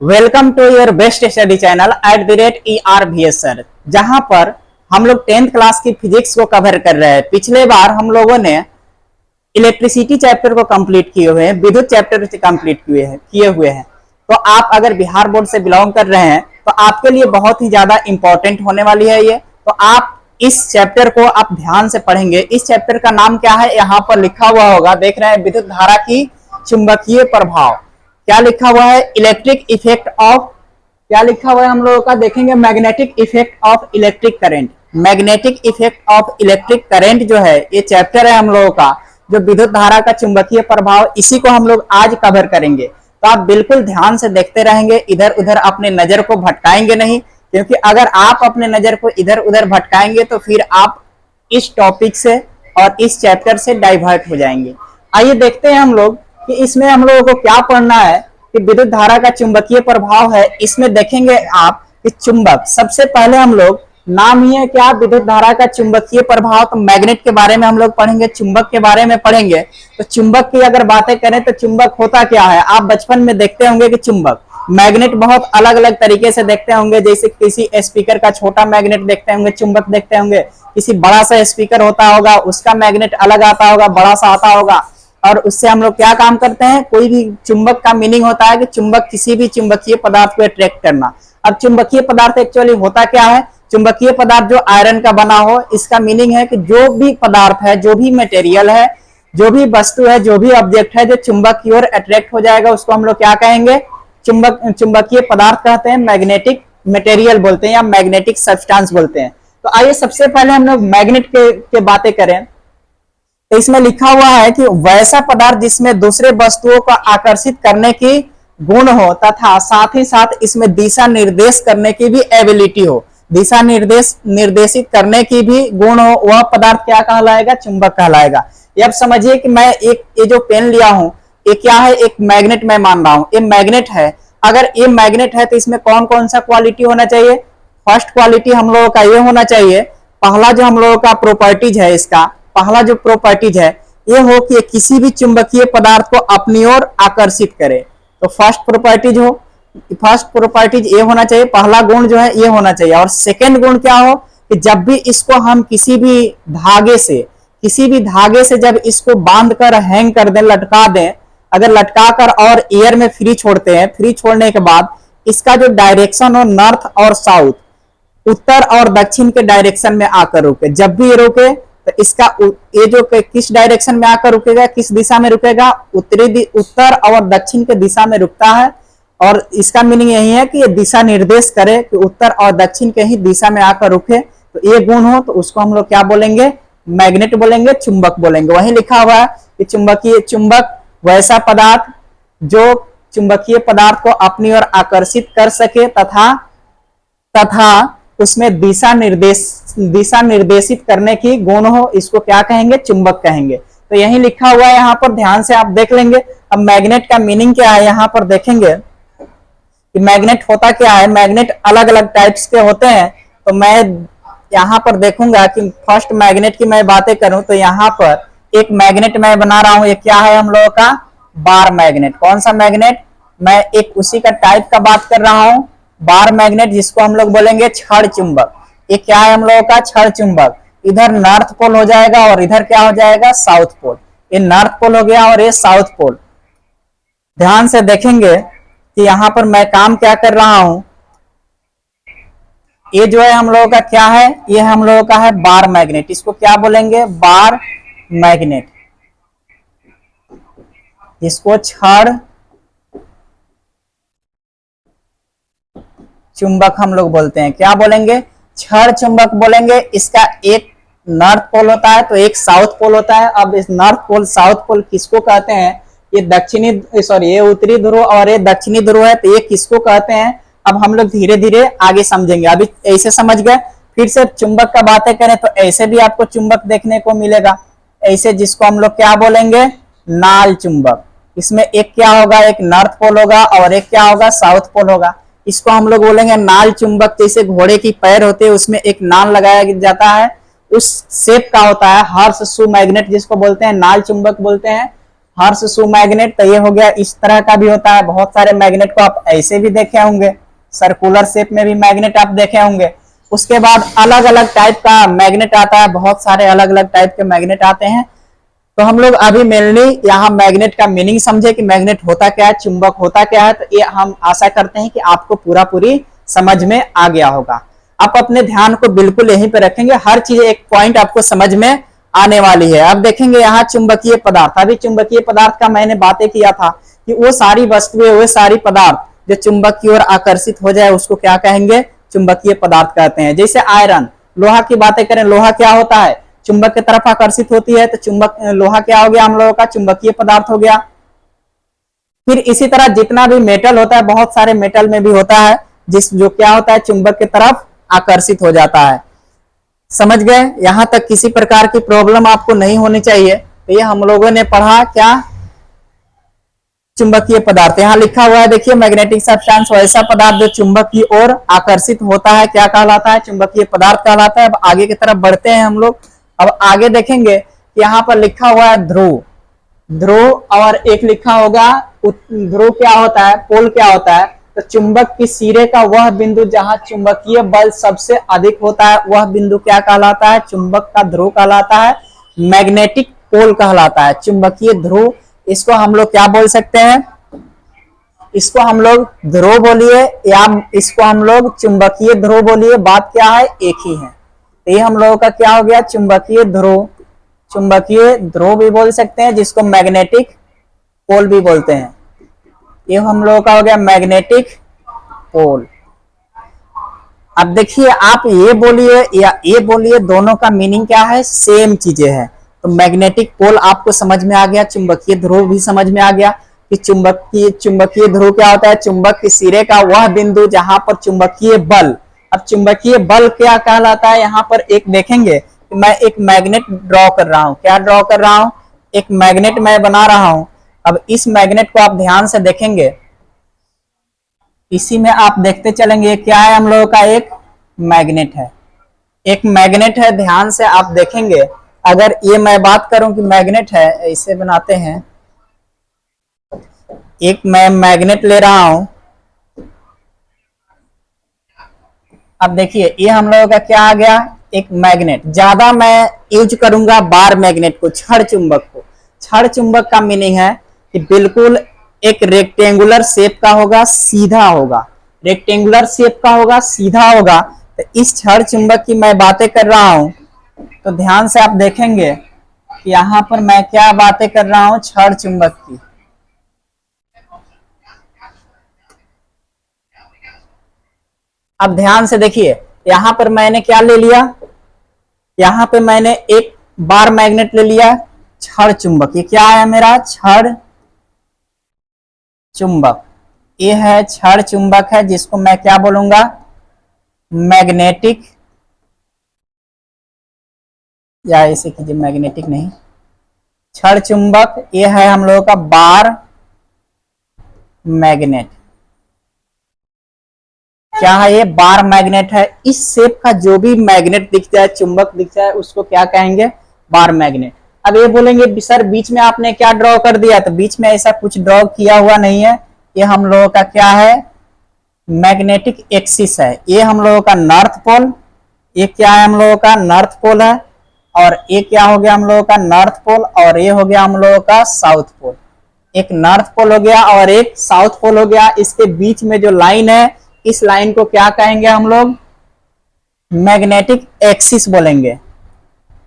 Welcome to your best study channel @ERVS sir, जहां पर हम लोग 10th क्लास की फिजिक्स को कवर कर रहे हैं। पिछले बार हम लोगों ने इलेक्ट्रिसिटी चैप्टर को कंप्लीट किए हुए हैं, विद्युत चैप्टर कंप्लीट किए हुए हैं। तो आप अगर बिहार बोर्ड से बिलोंग कर रहे हैं तो आपके लिए बहुत ही ज्यादा इंपॉर्टेंट होने वाली है ये। तो आप इस चैप्टर को आप ध्यान से पढ़ेंगे। इस चैप्टर का नाम क्या है, यहाँ पर लिखा हुआ होगा, देख रहे हैं, विद्युत धारा की चुंबकीय प्रभाव। क्या लिखा हुआ है? इलेक्ट्रिक इफेक्ट ऑफ, क्या लिखा हुआ है हम लोगों का, देखेंगे, magnetic effect of electric current. Magnetic effect of electric current जो है ये चैप्टर है हम लोगों का, जो विद्युत धारा का चुंबकीय प्रभाव, इसी को हम लोग आज कवर करेंगे। तो आप बिल्कुल ध्यान से देखते रहेंगे, इधर उधर अपने नजर को भटकाएंगे नहीं, क्योंकि अगर आप अपने नजर को इधर उधर भटकाएंगे तो फिर आप इस टॉपिक से और इस चैप्टर से डाइवर्ट हो जाएंगे। आइए देखते हैं हम लोग कि इसमें हम लोगों को क्या पढ़ना है कि विद्युत धारा का चुंबकीय प्रभाव है। इसमें देखेंगे आप कि चुंबक, सबसे पहले हम लोग, नाम ही है क्या, विद्युत धारा का चुंबकीय प्रभाव, तो मैग्नेट के बारे में हम लोग पढ़ेंगे, चुंबक के बारे में पढ़ेंगे। तो चुंबक की अगर बातें करें तो चुंबक होता क्या है, आप बचपन में देखते होंगे कि चुंबक, मैग्नेट बहुत अलग अलग तरीके से देखते होंगे। जैसे किसी स्पीकर का छोटा मैग्नेट देखते होंगे, चुंबक देखते होंगे। किसी बड़ा सा स्पीकर होता होगा, उसका मैग्नेट अलग आता होगा, बड़ा सा आता होगा। और उससे हम लोग क्या काम करते हैं, कोई भी चुंबक का मीनिंग होता है कि चुंबक, किसी भी चुंबकीय पदार्थ को अट्रैक्ट करना। अब चुंबकीय पदार्थ एक्चुअली होता क्या है, चुंबकीय पदार्थ जो आयरन का बना हो, इसका मीनिंग है कि जो भी पदार्थ है, जो भी मटेरियल है, जो भी वस्तु है, जो भी ऑब्जेक्ट है, जो चुंबक की ओर अट्रैक्ट हो जाएगा, उसको हम लोग क्या कहेंगे, चुंबकीय पदार्थ कहते हैं, मैग्नेटिक मटेरियल बोलते हैं या मैग्नेटिक सब्सटेंस बोलते हैं। तो आइए सबसे पहले हम लोग मैग्नेट के बातें करें। तो इसमें लिखा हुआ है कि वैसा पदार्थ जिसमें दूसरे वस्तुओं को आकर्षित करने की गुण हो तथा साथ ही साथ इसमें दिशा निर्देश करने की भी एबिलिटी हो, दिशा निर्देशित करने की भी गुण हो, वह पदार्थ क्या कहलाएगा, चुंबक कहलाएगा। अब समझिए कि मैं ये जो पेन लिया हूं, ये क्या है, एक मैग्नेट मैं मान रहा हूं, ये मैग्नेट है। अगर ये मैग्नेट है तो इसमें कौन कौन सा क्वालिटी होना चाहिए, फर्स्ट क्वालिटी हम लोगों का ये होना चाहिए, पहला जो हम लोगों का प्रॉपर्टीज है, इसका पहला जो प्रॉपर्टीज है ये हो कि किसी भी चुंबकीय पदार्थ को अपनी ओर आकर्षित करे। तो फर्स्ट प्रॉपर्टीज ये होना चाहिए, पहला गुण जो है ये होना चाहिए। और सेकंड गुण क्या हो कि जब भी इसको हम किसी भी धागे से जब इसको बांध कर हैंग कर दें, लटका दें, अगर लटका कर और एयर में फ्री छोड़ते हैं, फ्री छोड़ने के बाद इसका जो डायरेक्शन हो, नॉर्थ और साउथ, उत्तर और दक्षिण के डायरेक्शन में आकर रुके। जब भी ये रुके तो इसका ये जो किस डायरेक्शन में आकर रुकेगा, किस दिशा में रुकेगा, उत्तर और दक्षिण के दिशा में रुकता है। और इसका मीनिंग यही है कि ये दिशा निर्देश करे कि उत्तर और दक्षिण के ही दिशा में आकर रुके। तो ये गुण हो तो उसको हम लोग क्या बोलेंगे, मैग्नेट बोलेंगे, चुंबक बोलेंगे। वही लिखा हुआ है कि चुंबक वैसा पदार्थ जो चुंबकीय पदार्थ को अपनी ओर आकर्षित कर सके तथा उसमें दिशा निर्देशित करने की गुण हो, इसको क्या कहेंगे, चुंबक कहेंगे। तो यही लिखा हुआ है, यहाँ पर ध्यान से आप देख लेंगे। अब मैग्नेट का मीनिंग क्या है, यहाँ पर देखेंगे कि मैग्नेट होता क्या है। मैग्नेट अलग अलग टाइप्स के होते हैं। तो मैं यहाँ पर देखूंगा कि फर्स्ट मैग्नेट की मैं बातें करूं तो यहाँ पर एक मैग्नेट मैं बना रहा हूं। ये क्या है हम लोगों का, बार मैग्नेट। कौन सा मैग्नेट, मैं एक उसी का टाइप का बात कर रहा हूं, बार मैग्नेट, जिसको हम लोग बोलेंगे छड़ चुंबक। ये क्या है हम लोगों का, छड़ चुंबक। इधर नॉर्थ पोल हो जाएगा और इधर क्या हो जाएगा, साउथ पोल। ये नॉर्थ पोल हो गया और ये साउथ पोल। ध्यान से देखेंगे कि यहाँ पर मैं काम क्या कर रहा हूं, ये जो है हम लोगों का क्या है, ये हम लोगों का है बार मैग्नेट। इसको क्या बोलेंगे, बार मैग्नेट। इसको छड़ चुंबक हम लोग बोलते हैं। क्या बोलेंगे, छड़ चुंबक बोलेंगे। इसका एक नॉर्थ पोल होता है तो एक साउथ पोल होता है। अब इस नॉर्थ पोल साउथ पोल किसको कहते हैं, ये उत्तरी ध्रुव और ये दक्षिणी ध्रुव है, तो ये किसको कहते हैं, अब हम लोग धीरे धीरे आगे समझेंगे। अभी ऐसे समझ गए, फिर से चुंबक का बातें करें तो ऐसे भी आपको चुंबक देखने को मिलेगा, ऐसे, जिसको हम लोग क्या बोलेंगे, नाल चुंबक। इसमें एक क्या होगा, एक नॉर्थ पोल होगा और एक क्या होगा, साउथ पोल होगा। इसको हम लोग बोलेंगे नाल चुंबक। जैसे घोड़े की पैर होते हैं, उसमें एक नाल लगाया जाता है, उस शेप का होता है, हॉर्स शू मैग्नेट जिसको बोलते हैं, नाल चुंबक बोलते हैं। हर्ष शू मैग्नेट, तो ये हो गया। इस तरह का भी होता है, बहुत सारे मैग्नेट को आप ऐसे भी देखे होंगे, सर्कुलर शेप में भी मैग्नेट आप देखे होंगे। उसके बाद अलग अलग टाइप का मैग्नेट आता है, बहुत सारे अलग अलग टाइप के मैग्नेट आते हैं। तो हम लोग अभी मेनली यहाँ मैग्नेट का मीनिंग समझे कि मैग्नेट होता क्या है, चुंबक होता क्या है। तो ये हम आशा करते हैं कि आपको पूरी समझ में आ गया होगा। आप अपने ध्यान को बिल्कुल यहीं पे रखेंगे, हर चीज एक पॉइंट आपको समझ में आने वाली है। अब देखेंगे यहाँ चुंबकीय पदार्थ। अभी चुंबकीय पदार्थ का मैंने बातें किया था कि वो सारी वस्तुएं, वो सारी पदार्थ जो चुंबक की ओर आकर्षित हो जाए उसको क्या कहेंगे, चुंबकीय पदार्थ कहते हैं। जैसे आयरन, लोहा की बातें करें, लोहा क्या होता है, चुंबक की तरफ आकर्षित होती है, तो चुंबक लोहा क्या हो गया हम लोगों का, चुंबकीय पदार्थ हो गया। फिर इसी तरह जितना भी मेटल होता है, बहुत सारे मेटल में भी होता है जिस जो क्या होता है, चुंबक की तरफ आकर्षित हो जाता है। समझ गए? यहां तक किसी प्रकार की प्रॉब्लम आपको नहीं होनी चाहिए। तो ये हम लोगों ने पढ़ा क्या, चुंबकीय पदार्थ। यहाँ लिखा हुआ है देखिए, मैग्नेटिक सब्सटेंस वैसा पदार्थ जो चुंबक की ओर आकर्षित होता है, क्या कहलाता है, चुंबकीय पदार्थ कहलाता है। अब आगे की तरफ बढ़ते हैं हम लोग। अब आगे देखेंगे, यहाँ पर लिखा हुआ है ध्रुव, ध्रुव, और एक लिखा होगा ध्रुव क्या होता है, पोल क्या होता है। तो चुंबक की सिरे का वह बिंदु जहां चुंबकीय बल सबसे अधिक होता है, वह बिंदु क्या कहलाता है, चुंबक का ध्रुव कहलाता है, मैग्नेटिक पोल कहलाता है, चुंबकीय ध्रुव। इसको हम लोग क्या बोल सकते हैं, इसको हम लोग ध्रुव बोलिए या इसको हम लोग चुंबकीय ध्रुव बोलिए, बात क्या है, एक ही है। तो ये हम लोगों का क्या हो गया, चुंबकीय ध्रुव। चुंबकीय ध्रुव भी बोल सकते हैं, जिसको मैग्नेटिक पोल भी बोलते हैं। ये हम लोगों का हो गया मैग्नेटिक पोल। अब देखिए, आप ये बोलिए या ये बोलिए, दोनों का मीनिंग क्या है, सेम चीजें हैं। तो मैग्नेटिक पोल आपको समझ में आ गया, चुंबकीय ध्रुव भी समझ में आ गया कि चुंबकीय ध्रुव क्या होता है, चुंबक के सिरे का वह बिंदु जहां पर चुंबकीय बल। अब चुंबकीय बल क्या कहलाता है, यहाँ पर एक देखेंगे, मैं एक मैग्नेट ड्रॉ कर रहा हूं। क्या ड्रॉ कर रहा हूं, एक मैग्नेट मैं बना रहा हूं। अब इस मैग्नेट को आप ध्यान से देखेंगे, इसी में आप देखते चलेंगे क्या है, हम लोगों का एक मैग्नेट है, एक मैग्नेट है। ध्यान से आप देखेंगे, अगर ये मैं बात करूं कि मैग्नेट है, इसे बनाते हैं, एक मैं मैग्नेट ले रहा हूं। अब देखिए, ये हम लोगों का क्या आ गया, एक मैग्नेट। ज्यादा मैं यूज करूंगा बार मैग्नेट को, छड़ चुंबक को। छड़ चुंबक का मीनिंग है कि बिल्कुल एक रेक्टेंगुलर शेप का होगा, सीधा होगा, रेक्टेंगुलर शेप का होगा, सीधा होगा। तो इस छड़ चुंबक की मैं बातें कर रहा हूं, तो ध्यान से आप देखेंगे कि यहां पर मैं क्या बातें कर रहा हूं, छड़ चुंबक की। अब ध्यान से देखिए, यहां पर मैंने क्या ले लिया, यहां पे मैंने एक बार मैग्नेट ले लिया, छड़ चुंबक। ये क्या है मेरा, छड़ चुंबक। ये है छड़ चुंबक है, जिसको मैं क्या बोलूंगा, मैग्नेटिक, या ऐसे कीजिए, मैग्नेटिक नहीं, छड़ चुंबक। ये है हम लोगों का बार मैग्नेट। क्या है ये, बार मैग्नेट है। इस शेप का जो भी मैग्नेट दिखता है, चुंबक दिखता है, उसको क्या कहेंगे, बार मैग्नेट। अब ये बोलेंगे सर बीच में आपने क्या ड्रॉ कर दिया, तो बीच में ऐसा कुछ ड्रॉ किया हुआ नहीं है। ये हम लोगों का क्या है, मैग्नेटिक एक्सिस है। ये हम लोगों का नॉर्थ पोल, ये क्या है हम लोगों का, नॉर्थ पोल है। और ये क्या हो गया हम लोगों का, नॉर्थ पोल। और ये हो गया हम लोगों का साउथ पोल। एक नॉर्थ पोल हो गया और एक साउथ पोल हो गया। इसके बीच में जो लाइन है, इस लाइन को क्या कहेंगे हम लोग, मैग्नेटिक एक्सिस बोलेंगे।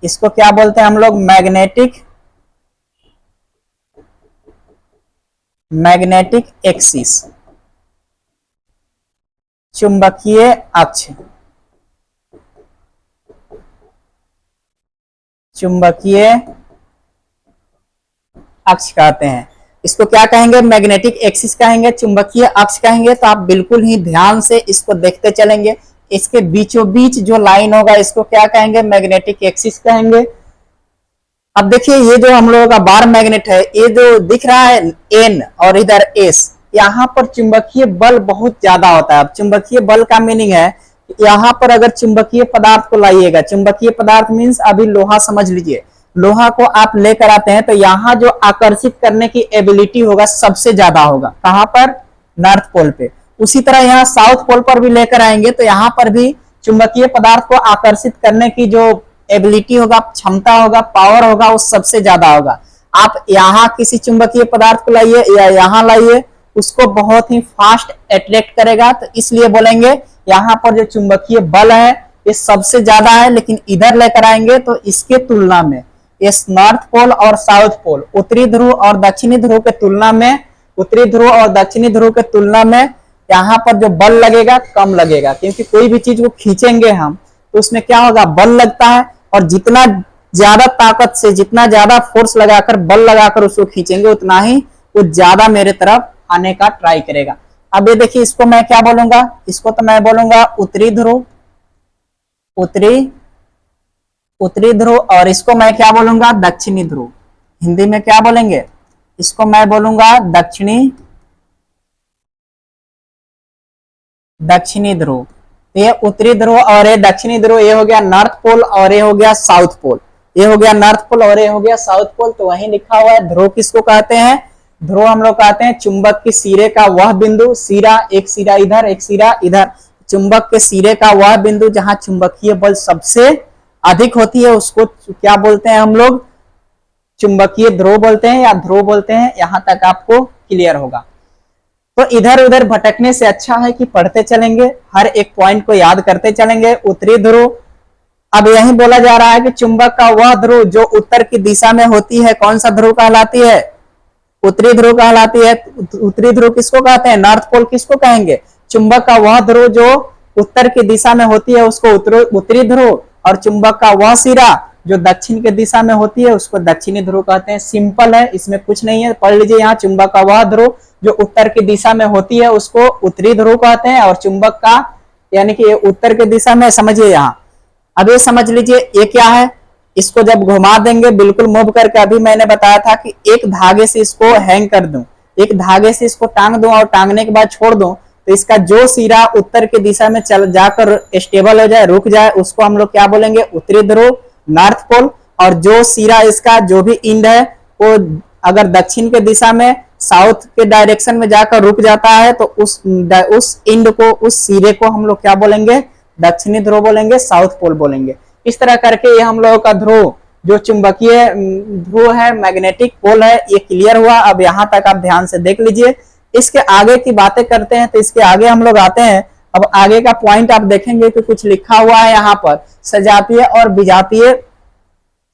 इसको क्या बोलते हैं हम लोग, मैग्नेटिक एक्सिस, चुंबकीय अक्ष, चुंबकीय अक्ष कहते हैं। इसको क्या कहेंगे, मैग्नेटिक एक्सिस कहेंगे, चुंबकीय अक्ष कहेंगे। तो आप बिल्कुल ही ध्यान से इसको देखते चलेंगे, इसके बीचों बीच जो लाइन होगा, इसको क्या कहेंगे, मैग्नेटिक एक्सिस कहेंगे। अब देखिए, ये जो हम लोगों का बार मैग्नेट है, ये जो दिख रहा है एन और इधर एस, यहाँ पर चुंबकीय बल बहुत ज्यादा होता है। अब चुंबकीय बल का मीनिंग है, यहाँ पर अगर चुंबकीय पदार्थ को लाइएगा, चुंबकीय पदार्थ मीन्स अभी लोहा समझ लीजिए, लोहा को आप लेकर आते हैं तो यहाँ जो आकर्षित करने की एबिलिटी होगा सबसे ज्यादा होगा, कहां पर, नॉर्थ पोल पे। उसी तरह यहाँ साउथ पोल पर भी लेकर आएंगे तो यहाँ पर भी चुंबकीय पदार्थ को आकर्षित करने की जो एबिलिटी होगा, क्षमता होगा, पावर होगा, वो सबसे ज्यादा होगा। आप यहाँ किसी चुंबकीय पदार्थ को लाइए या यहाँ लाइए, उसको बहुत ही फास्ट अट्रैक्ट करेगा, तो इसलिए बोलेंगे यहाँ पर जो चुंबकीय बल है ये सबसे ज्यादा है। लेकिन इधर लेकर आएंगे तो इसके तुलना में इस नॉर्थ पोल और साउथ पोल, उत्तरी ध्रुव और दक्षिणी ध्रुव के तुलना में, उत्तरी ध्रुव और दक्षिणी ध्रुव के तुलना में यहाँ पर जो बल लगेगा कम लगेगा, क्योंकि कोई भी चीज को खींचेंगे हम तो उसमें क्या होगा, बल लगता है, और जितना ज्यादा ताकत से, जितना ज्यादा फोर्स लगाकर, बल लगाकर उसको खींचेंगे उतना ही वो ज्यादा मेरे तरफ आने का ट्राई करेगा। अब ये देखिए, इसको मैं क्या बोलूंगा, इसको तो मैं बोलूंगा उत्तरी ध्रुव, उत्तरी ध्रुव, और इसको मैं क्या बोलूंगा, दक्षिणी ध्रुव। हिंदी में क्या बोलेंगे, इसको मैं बोलूंगा दक्षिणी ध्रुव। ये उत्तरी ध्रुव और ये दक्षिणी ध्रुव, ये हो गया नॉर्थ पोल और ये हो गया साउथ पोल, ये हो गया नॉर्थ पोल और ये हो गया साउथ पोल। तो वहीं लिखा हुआ है ध्रुव किसको कहते हैं, ध्रुव हम लोग कहते हैं चुंबक के सिरे का वह बिंदु, सिरा, एक सिरा इधर एक सिरा इधर, चुंबक के सिरे का वह बिंदु जहां चुंबकीय बल सबसे अधिक होती है उसको क्या बोलते हैं हम लोग, चुंबकीय ध्रुव बोलते हैं या ध्रुव बोलते हैं। यहां तक आपको क्लियर होगा। तो इधर उधर भटकने से अच्छा है कि पढ़ते चलेंगे, हर एक पॉइंट को याद करते चलेंगे। उत्तरी ध्रुव, अब यही बोला जा रहा है कि चुंबक का वह ध्रुव जो उत्तर की दिशा में होती है कौन सा ध्रुव कहलाती है, उत्तरी ध्रुव कहलाती है। उत्तरी ध्रुव किसको कहते हैं, नॉर्थ पोल किसको कहेंगे, चुंबक का वह ध्रुव जो उत्तर की दिशा में होती है उसको उत्तरी ध्रुव, और चुंबक का वह सिरा जो दक्षिण की दिशा में होती है उसको दक्षिणी ध्रुव कहते हैं। सिंपल है, इसमें कुछ नहीं है, पढ़ लीजिए। यहाँ चुंबक का वह ध्रुव जो उत्तर की दिशा में होती है उसको उत्तरी ध्रुव कहते हैं, और चुंबक का यानी कि उत्तर की दिशा में, समझिए यहाँ। अब ये समझ लीजिए ये क्या है, इसको जब घुमा देंगे बिल्कुल मूव करके, अभी मैंने बताया था कि एक धागे से इसको हैंग कर दूं, एक धागे से इसको टांग दूं और टांगने के बाद छोड़ दूं, तो इसका जो सिरा उत्तर की दिशा में चल जाकर स्टेबल हो जाए, रुक जाए, उसको हम लोग क्या बोलेंगे, उत्तरी ध्रुव, नॉर्थ पोल। और जो सिरा इसका जो भी इंड है वो अगर दक्षिण के दिशा में साउथ के डायरेक्शन में जाकर रुक जाता है तो उस इंड को, उस सिरे को हम लोग क्या बोलेंगे, दक्षिणी ध्रुव बोलेंगे, साउथ पोल बोलेंगे। इस तरह करके ये हम लोगों का ध्रुव जो चुंबकीय ध्रुव है, मैग्नेटिक पोल है, ये क्लियर हुआ। अब यहां तक आप ध्यान से देख लीजिए। इसके आगे की बातें करते हैं तो इसके आगे हम लोग आते हैं। अब आगे का पॉइंट आप देखेंगे कि कुछ लिखा हुआ है यहाँ पर, सजातीय और विजातीय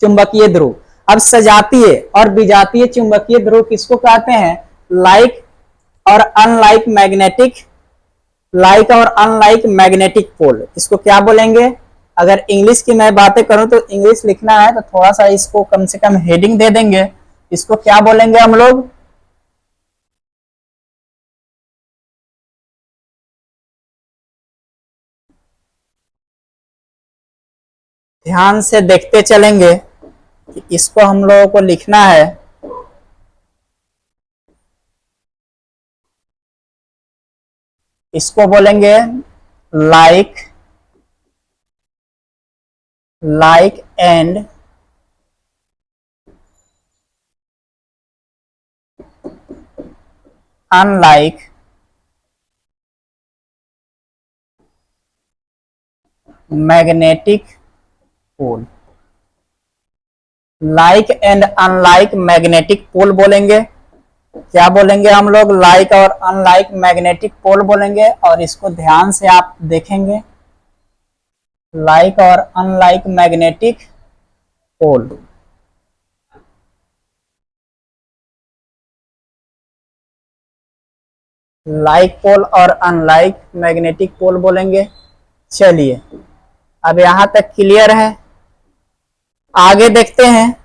चुंबकीय ध्रुव। अब सजातीय और विजातीय चुंबकीय ध्रुव किसको कहते हैं, लाइक और अनलाइक मैग्नेटिक, लाइक और अनलाइक मैग्नेटिक पोल, इसको क्या बोलेंगे। अगर इंग्लिश की मैं बातें करूं तो इंग्लिश लिखना है तो थोड़ा सा इसको कम से कम हेडिंग दे देंगे, इसको क्या बोलेंगे हम लोग, ध्यान से देखते चलेंगे कि इसको हम लोगों को लिखना है। इसको बोलेंगे like, like and unlike magnetic pole, like and unlike magnetic pole बोलेंगे। क्या बोलेंगे हम लोग, लाइक और अनलाइक मैग्नेटिक पोल बोलेंगे। और इसको ध्यान से आप देखेंगे, लाइक और unlike magnetic pole. Like pole और अनलाइक मैग्नेटिक पोल बोलेंगे। चलिए अब यहां तक क्लियर है, आगे देखते हैं।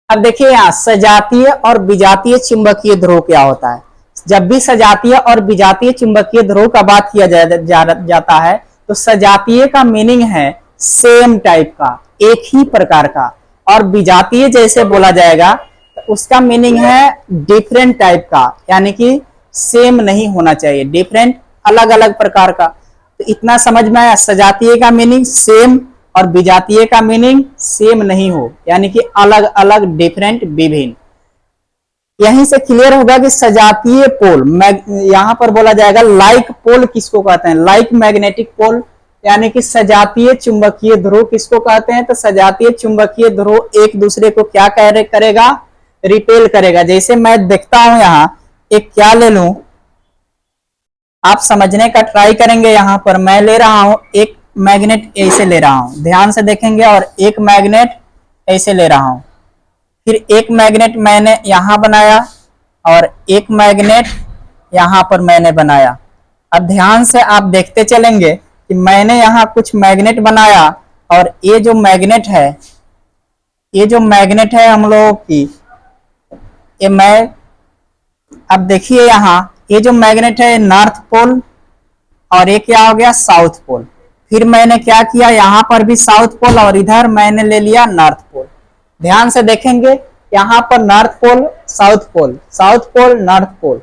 अब देखिए यहाँ सजातीय और विजातीय चुंबकीय ध्रुव क्या होता है। जब भी सजातीय और विजातीय चुंबकीय ध्रुव का बात किया जाता है तो सजातीय का मीनिंग है सेम टाइप का, एक ही प्रकार का, और विजातीय जैसे बोला जाएगा तो उसका मीनिंग है डिफरेंट टाइप का, यानी कि सेम नहीं होना चाहिए, डिफरेंट, अलग अलग प्रकार का। तो इतना समझ में आया, सजातीय का मीनिंग सेम और विजातीय का मीनिंग सेम नहीं हो, यानी कि अलग अलग, डिफरेंट, विभिन्न। यहीं से क्लियर होगा कि सजातीय पोल, यहां पर बोला जाएगा लाइक पोल किसको कहते हैं, लाइक मैग्नेटिक पोल, यानी कि सजातीय चुंबकीय ध्रुव किसको कहते हैं, तो सजातीय चुंबकीय ध्रुव एक दूसरे को क्या करेगा, रिपेल करेगा। जैसे मैं देखता हूं यहां एक क्या ले लूं, आप समझने का ट्राई करेंगे। यहां पर मैं ले रहा हूं एक मैग्नेट, ऐसे ले रहा हूं, ध्यान से देखेंगे, और एक मैग्नेट ऐसे ले रहा हूं, फिर एक मैग्नेट मैंने यहां बनाया और एक मैग्नेट यहां पर मैंने बनाया। अब ध्यान से आप देखते चलेंगे कि मैंने यहां कुछ मैग्नेट बनाया, और ये जो मैग्नेट है, ये जो मैग्नेट है हम लोगों की, ये मैं, अब देखिए यहां ये जो मैग्नेट है नॉर्थ पोल, और ये क्या हो गया, साउथ पोल। फिर मैंने क्या किया, यहां पर भी साउथ पोल, और इधर मैंने ले लिया नॉर्थ पोल। ध्यान से देखेंगे, यहां पर north pole, south pole, south pole, north pole.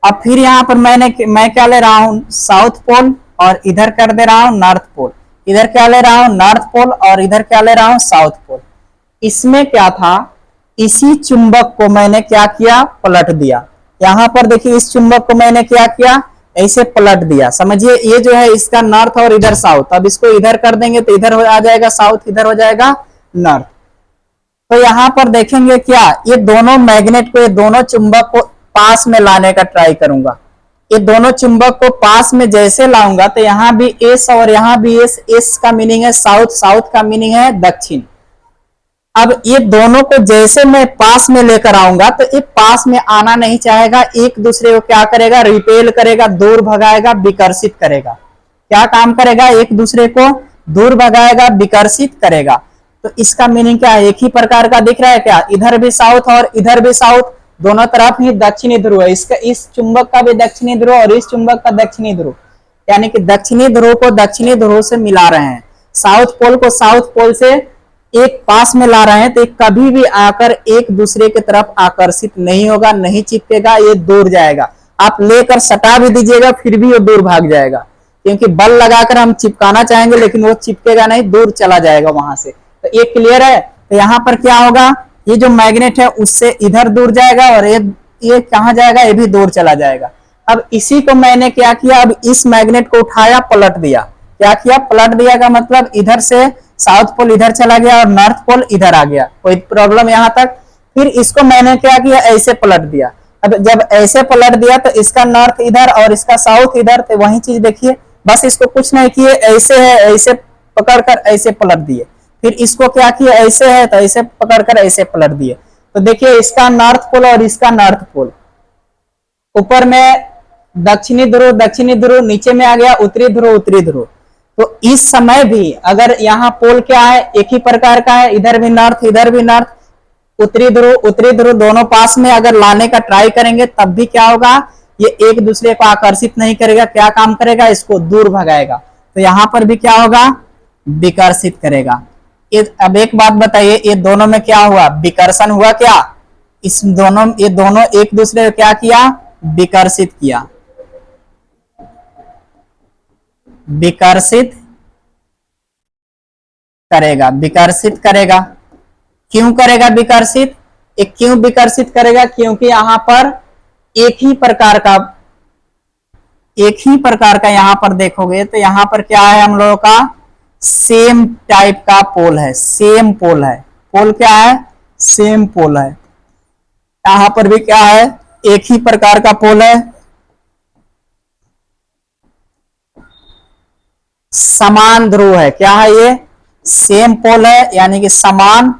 अब फिर यहां पर मैं क्या ले रहा हूं, साउथ पोल, और इधर कर दे रहा हूं नॉर्थ पोल। इधर क्या ले रहा हूं, नॉर्थ पोल, और इधर क्या ले रहा हूं, साउथ पोल। इसमें क्या था, इसी चुंबक को मैंने क्या किया, पलट दिया। यहां पर देखिए इस चुंबक को मैंने क्या किया, ऐसे पलट दिया। समझिए ये जो है इसका नॉर्थ और इधर साउथ, अब इसको इधर कर देंगे तो इधर आ जाएगा साउथ, इधर हो जाएगा नॉर्थ। तो यहां पर देखेंगे क्या, ये दोनों मैग्नेट को, ये दोनों चुंबक को पास में लाने का ट्राई करूंगा। ये दोनों चुंबक को पास में जैसे लाऊंगा तो यहां भी एस और यहां भी एस, एस का मीनिंग है साउथ, साउथ का मीनिंग है दक्षिण। अब ये दोनों को जैसे मैं पास में लेकर आऊंगा तो ये पास में आना नहीं चाहेगा, एक दूसरे को क्या करेगा, रिपेल करेगा, दूर भगाएगा, विकर्षित करेगा। क्या काम करेगा, एक दूसरे को दूर भगाएगा, विकर्षित करेगा। तो इसका मीनिंग क्या है, एक ही प्रकार का दिख रहा है क्या, इधर भी साउथ और इधर भी साउथ, दोनों तरफ ही दक्षिणी ध्रुव है। इसका, इस चुंबक का भी दक्षिणी ध्रुव और इस चुंबक का दक्षिणी ध्रुव, यानी कि दक्षिणी ध्रुव को दक्षिणी ध्रुव से मिला रहे हैं, साउथ पोल को साउथ पोल से एक पास में ला रहे हैं। तो कभी भी आकर एक दूसरे की तरफ आकर्षित नहीं होगा, नहीं चिपकेगा, ये दूर जाएगा। आप लेकर सटा भी दीजिएगा फिर भी वो दूर भाग जाएगा, क्योंकि बल लगाकर हम चिपकाना चाहेंगे लेकिन वो चिपकेगा नहीं, दूर चला जाएगा वहां से। तो ये क्लियर है। तो यहाँ पर क्या होगा, ये जो मैग्नेट है उससे इधर दूर जाएगा, और ये कहां जाएगा, ये भी दूर चला जाएगा। अब इसी को मैंने क्या किया, अब इस मैग्नेट को उठाया, पलट दिया। क्या किया, पलट दिया का मतलब इधर से साउथ पोल इधर चला गया और नॉर्थ पोल इधर आ गया, कोई प्रॉब्लम यहां तक। फिर इसको मैंने क्या किया, ऐसे पलट दिया। अब जब ऐसे पलट दिया तो इसका नॉर्थ इधर और इसका साउथ इधर, तो वही चीज देखिए, बस इसको कुछ नहीं किए, ऐसे है, ऐसे पकड़कर ऐसे पलट दिए। फिर इसको क्या किया, ऐसे है तो ऐसे पकड़कर ऐसे पलट दिए। तो देखिए इसका नॉर्थ पोल और इसका नॉर्थ पोल, ऊपर में दक्षिणी ध्रुव, दक्षिणी ध्रुव, नीचे में आ गया उत्तरी ध्रुव, उत्तरी ध्रुव। तो इस समय भी अगर यहाँ पोल क्या है, एक ही प्रकार का है, इधर भी नॉर्थ, इधर भी नॉर्थ, उत्तरी ध्रुव, उत्तरी ध्रुव दोनों पास में अगर लाने का ट्राई करेंगे तब भी क्या होगा, ये एक दूसरे को आकर्षित नहीं करेगा, क्या काम करेगा, इसको दूर भगाएगा। तो यहां पर भी क्या होगा, विकर्षित करेगा। अब एक बात बताइए, ये दोनों में क्या हुआ, विकर्षण हुआ क्या, इस दोनों, ये दोनों एक दूसरे को क्या किया, विकर्षित किया, विकर्षित करेगा, विकर्षित करेगा। क्यों करेगा विकर्षित, एक क्यों विकर्षित करेगा, क्योंकि यहां पर एक ही प्रकार का यहां पर देखोगे तो यहां पर क्या है, हम लोगों का सेम टाइप का पोल है, सेम पोल है। पोल क्या है, सेम पोल है। यहां पर भी क्या है, एक ही प्रकार का पोल है, समान ध्रुव है। क्या है ये, सेम पोल है, यानी कि समान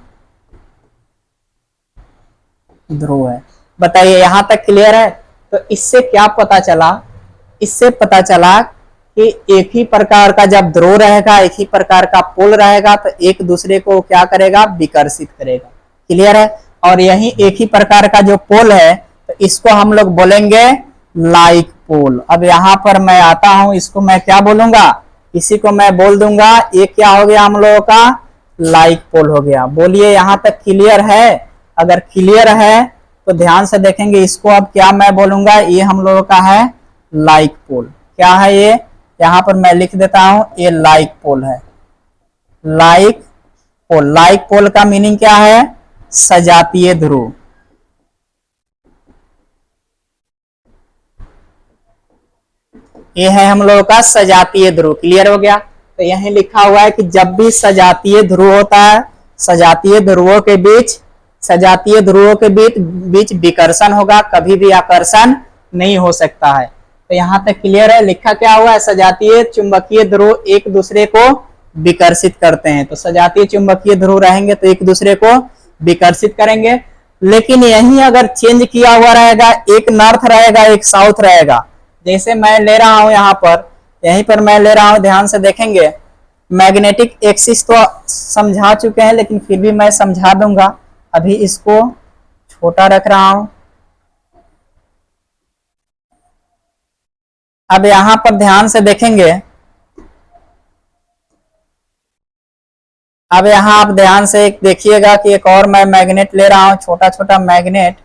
ध्रुव है। बताइए यहां तक क्लियर है। तो इससे क्या पता चला, इससे पता चला कि एक ही प्रकार का जब ध्रुव रहेगा, एक ही प्रकार का पोल रहेगा तो एक दूसरे को क्या करेगा, विकर्षित करेगा। क्लियर है। और यही एक ही प्रकार का जो पोल है तो इसको हम लोग बोलेंगे लाइक पोल। अब यहां पर मैं आता हूं, इसको मैं क्या बोलूंगा, इसी को मैं बोल दूंगा, ये क्या हो गया, हम लोगों का लाइक पोल हो गया। बोलिए यहां तक क्लियर है। अगर क्लियर है तो ध्यान से देखेंगे, इसको अब क्या मैं बोलूंगा, ये हम लोगों का है लाइक पोल। क्या है ये, यहां पर मैं लिख देता हूं, ये लाइक पोल है। Like pole. लाइक पोल का मीनिंग क्या है? सजातीय ध्रुव। ये है हम लोगों का सजातीय ध्रुव। क्लियर हो गया? तो यहीं लिखा हुआ है कि जब भी सजातीय ध्रुव होता है, सजातीय ध्रुवों के बीच विकर्षण होगा, कभी भी आकर्षण नहीं हो सकता है। तो यहां तक क्लियर है? लिखा क्या हुआ है? सजातीय चुंबकीय ध्रुव एक दूसरे को विकर्षित करते हैं। तो सजातीय चुंबकीय ध्रुव रहेंगे तो एक दूसरे को विकर्षित करेंगे। लेकिन यही अगर चेंज किया हुआ रहेगा, एक नॉर्थ रहेगा एक साउथ रहेगा, जैसे मैं ले रहा हूं यहां पर, यहीं पर मैं ले रहा हूं, ध्यान से देखेंगे। मैग्नेटिक एक्सिस तो समझा चुके हैं, लेकिन फिर भी मैं समझा दूंगा। अभी इसको छोटा रख रहा हूं। अब यहां पर ध्यान से देखेंगे, अब यहां आप ध्यान से देखिएगा कि एक और मैं मैग्नेट ले रहा हूं, छोटा छोटा मैग्नेट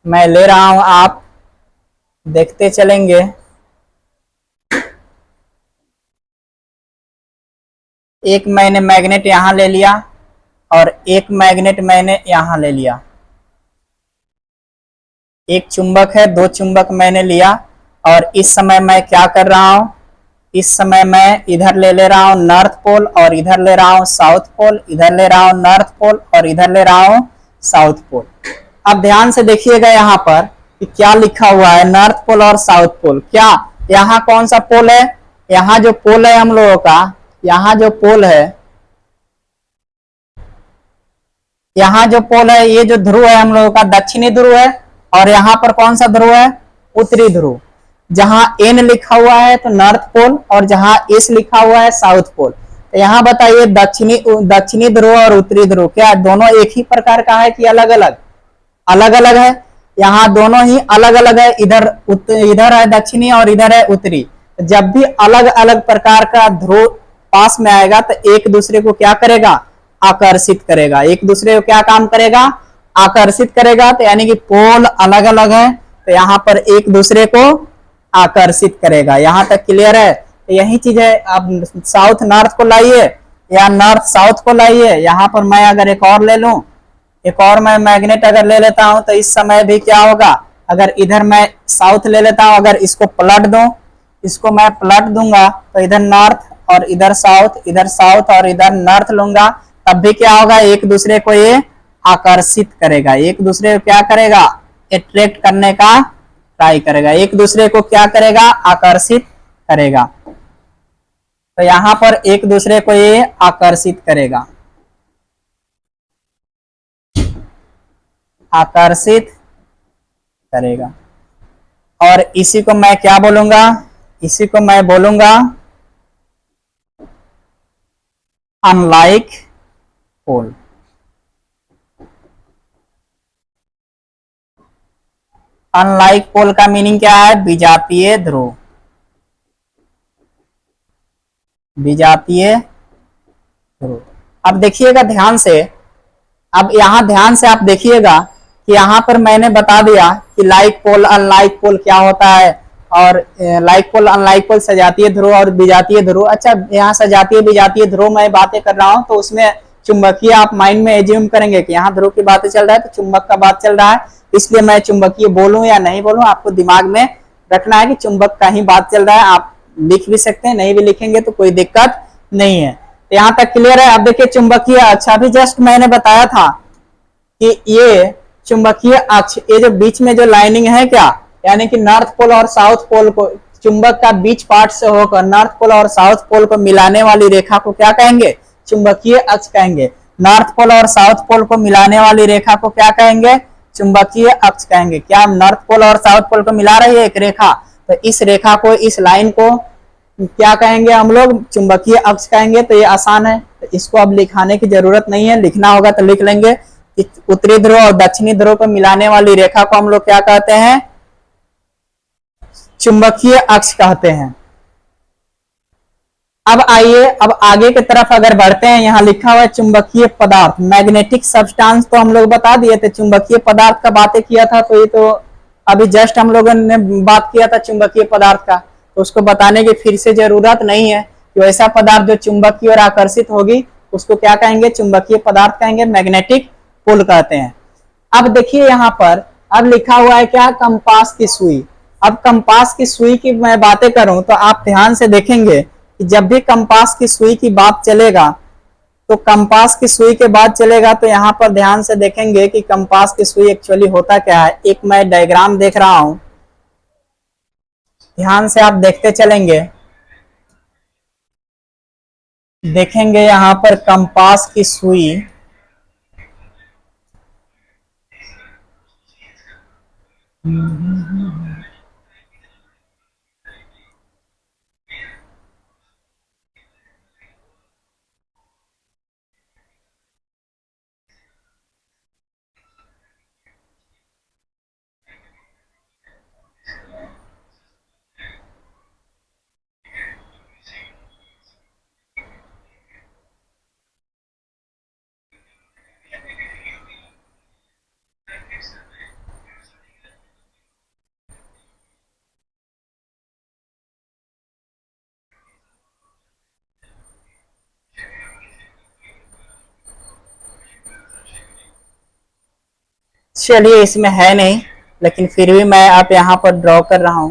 मैं ले रहा हूं, आप देखते चलेंगे। एक मैंने मैग्नेट यहां ले लिया और एक मैग्नेट मैंने यहां ले लिया। एक चुंबक है, दो चुंबक मैंने लिया और इस समय मैं क्या कर रहा हूं? इस समय मैं इधर ले रहा हूं नॉर्थ पोल और इधर ले रहा हूं साउथ पोल, इधर ले रहा हूं नॉर्थ पोल और इधर ले रहा हूं साउथ पोल। अब ध्यान से देखिएगा यहां पर कि क्या लिखा हुआ है, नॉर्थ पोल और साउथ पोल। क्या यहाँ कौन सा पोल है? यहाँ जो पोल है हम लोगों का, यहाँ जो पोल है, यहाँ जो पोल है, ये जो ध्रुव है हम लोगों का दक्षिणी ध्रुव है, और यहाँ पर कौन सा ध्रुव है? उत्तरी ध्रुव। जहां एन लिखा हुआ है तो नॉर्थ पोल, और जहां एस लिखा हुआ है साउथ पोल। तो यहाँ बताइए दक्षिणी ध्रुव और उत्तरी ध्रुव क्या दोनों एक ही प्रकार का है कि अलग अलग? अलग अलग है। यहाँ दोनों ही अलग अलग है, इधर है दक्षिणी और इधर है उत्तरी। जब भी अलग अलग प्रकार का ध्रुव पास में आएगा तो एक दूसरे को क्या करेगा? आकर्षित करेगा। एक दूसरे को क्या काम करेगा? आकर्षित करेगा। तो यानी कि पोल अलग अलग है तो यहाँ पर एक दूसरे को आकर्षित करेगा। यहां तक क्लियर है? तो यही चीज है। आप साउथ नॉर्थ को लाइए या नॉर्थ साउथ को लाइए। यहाँ पर मैं अगर एक और ले लूं, एक और मैं मैग्नेट अगर ले लेता हूं तो इस समय भी क्या होगा? अगर इधर मैं साउथ ले लेता हूं, अगर इसको पलट दूं, इसको मैं पलट दूंगा तो इधर नॉर्थ और इधर साउथ और इधर नॉर्थ लूंगा, तब भी क्या होगा? एक दूसरे को ये आकर्षित करेगा। एक दूसरे को क्या करेगा? अट्रैक्ट करने का ट्राई करेगा। एक दूसरे को क्या करेगा? आकर्षित करेगा। तो यहां पर एक दूसरे को ये आकर्षित करेगा, आकर्षित करेगा। और इसी को मैं क्या बोलूंगा? इसी को मैं बोलूंगा अनलाइक पोल। अनलाइक पोल का मीनिंग क्या है? विजातीय ध्रुव। विजातीय ध्रुव। अब देखिएगा ध्यान से, अब यहां ध्यान से आप देखिएगा कि यहां पर मैंने बता दिया कि लाइक पोल अनलाइक पोल क्या होता है, और लाइक पोल अनलाइक पोल सजातीय ध्रुव और विजातीय ध्रुव। अच्छा, यहाँ सजातीय विजातीय ध्रुव मैं बातें कर रहा हूं तो उसमें चुंबकीय आप माइंड में एज्यूम करेंगे कि यहाँ ध्रुव की बातें चल रहा है तो चुंबक का बात चल रहा है, इसलिए मैं चुंबकीय बोलूं या नहीं बोलूं आपको दिमाग में रखना है कि चुंबक का ही बात चल रहा है। आप लिख भी सकते हैं, नहीं भी लिखेंगे तो कोई दिक्कत नहीं है। तो यहाँ तक क्लियर है? अब देखिए चुंबकीय अक्ष, अभी जस्ट मैंने बताया था कि ये चुंबकीय अक्ष, ये जो बीच में जो लाइनिंग है क्या, यानी कि नॉर्थ पोल और साउथ पोल को, चुंबक का बीच पार्ट से होकर नॉर्थ पोल और साउथ पोल को मिलाने वाली रेखा को क्या कहेंगे? चुंबकीय अक्ष कहेंगे। नॉर्थ पोल और साउथ पोल को मिलाने वाली रेखा को क्या कहेंगे? चुंबकीय अक्ष कहेंगे। क्या नॉर्थ पोल और साउथ पोल को मिला रही है एक रेखा, तो इस रेखा को, इस लाइन को क्या कहेंगे हम लोग? चुंबकीय अक्ष कहेंगे। तो ये आसान है, तो इसको अब लिखाने की जरूरत नहीं है, लिखना होगा तो लिख लेंगे। उत्तरी ध्रुव और दक्षिणी ध्रुव को मिलाने वाली रेखा को हम लोग क्या कहते हैं? चुंबकीय अक्ष कहते हैं। अब आइए, अब आगे की तरफ अगर बढ़ते हैं, यहाँ लिखा हुआ है चुंबकीय पदार्थ, मैग्नेटिक सब्सटेंस तो हम लोग बता दिए थे। चुंबकीय पदार्थ का बातें किया था, तो ये तो अभी जस्ट हम लोगों ने बात किया था चुंबकीय पदार्थ का, तो उसको बताने की फिर से जरूरत नहीं है कि ऐसा पदार्थ जो चुंबक की ओर आकर्षित होगी उसको क्या कहेंगे, चुंबकीय पदार्थ कहेंगे, मैग्नेटिक पोल कहते हैं। अब देखिए यहाँ पर अब लिखा हुआ है क्या, कंपास की सुई। अब कंपास की सुई की मैं बातें करूं तो आप ध्यान से देखेंगे कि जब भी कंपास की सुई की बात चलेगा तो कंपास की सुई के बाद चलेगा तो यहाँ पर ध्यान से देखेंगे कि कंपास की सुई एक्चुअली होता क्या है। एक मैं डायग्राम देख रहा हूं, ध्यान से आप देखते चलेंगे, देखेंगे यहाँ पर कंपास की सुई चलिए इसमें है नहीं, लेकिन फिर भी मैं आप यहाँ पर ड्रॉ कर रहा हूं।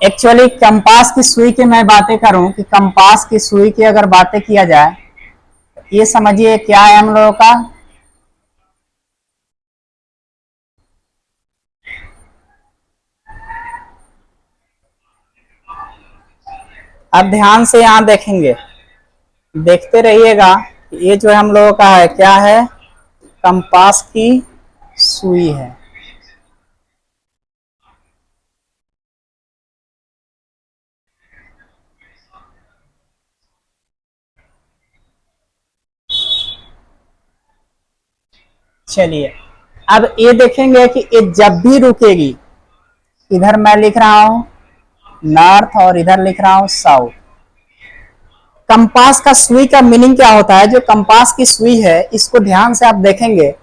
एक्चुअली कंपास की सुई की मैं बातें करूं कि कंपास की सुई की अगर बातें किया जाए, ये समझिए क्या है हम लोगों का, अब ध्यान से यहां देखेंगे, देखते रहिएगा। ये जो हम लोगों का है क्या है, कंपास की सुई है। चलिए अब ये देखेंगे कि ये जब भी रुकेगी, इधर मैं लिख रहा हूं नॉर्थ और इधर लिख रहा हूं साउथ। कंपास का सुई का मीनिंग क्या होता है, जो कंपास की सुई है इसको ध्यान से आप देखेंगे,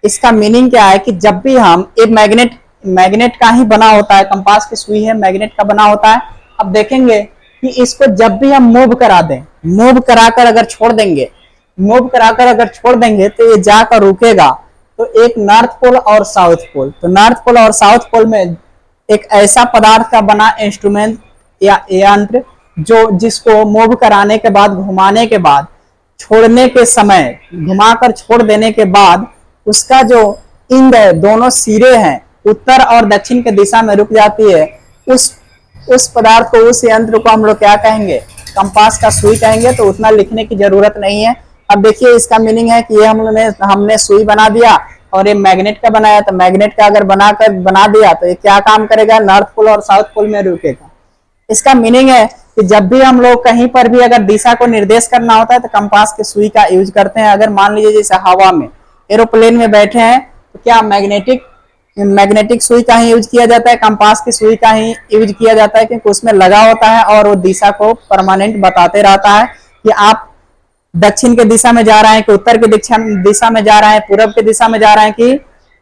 इसका मीनिंग क्या है कि जब भी हम एक मैग्नेट, मैग्नेट का ही बना होता है, कंपास की सुई है मैग्नेट का बना होता है। अब देखेंगे कि इसको जब भी हम मूव करा दें, मूव कराकर अगर छोड़ देंगे, मूव कराकर अगर छोड़ देंगे तो ये जाकर रुकेगा। तो एक नॉर्थ पोल और साउथ पोल, तो नॉर्थ पोल और साउथ पोल में एक ऐसा पदार्थ का बना इंस्ट्रूमेंट या यंत्र जो जिसको मूव कराने के बाद, घुमाने के बाद, छोड़ने के समय घुमाकर छोड़ देने के बाद उसका जो इंद है, दोनों सिरे हैं उत्तर और दक्षिण के दिशा में रुक जाती है, उस पदार्थ को, उस यंत्र को हम लोग क्या कहेंगे, कंपास का सुई कहेंगे। तो उतना लिखने की जरूरत नहीं है। अब देखिए इसका मीनिंग है कि ये हमने सुई बना दिया और ये मैग्नेट का बनाया, तो मैग्नेट का अगर बना दिया तो ये क्या काम करेगा, नॉर्थ पोल और साउथ पोल में रुकेगा। इसका मीनिंग है कि जब भी हम लोग कहीं पर भी अगर दिशा को निर्देश करना होता है तो कंपास की सुई का यूज करते हैं। अगर मान लीजिए जैसे हवा में, एरोप्लेन में बैठे हैं तो क्या मैग्नेटिक सुई का ही यूज किया जाता है, कंपास की सुई का ही यूज किया जाता है, क्योंकि उसमें लगा होता है और वो दिशा को परमानेंट बताते रहता है कि आप दक्षिण के दिशा में जा रहे हैं कि उत्तर के दिशा में जा रहे हैं, पूरब के दिशा में जा रहे हैं कि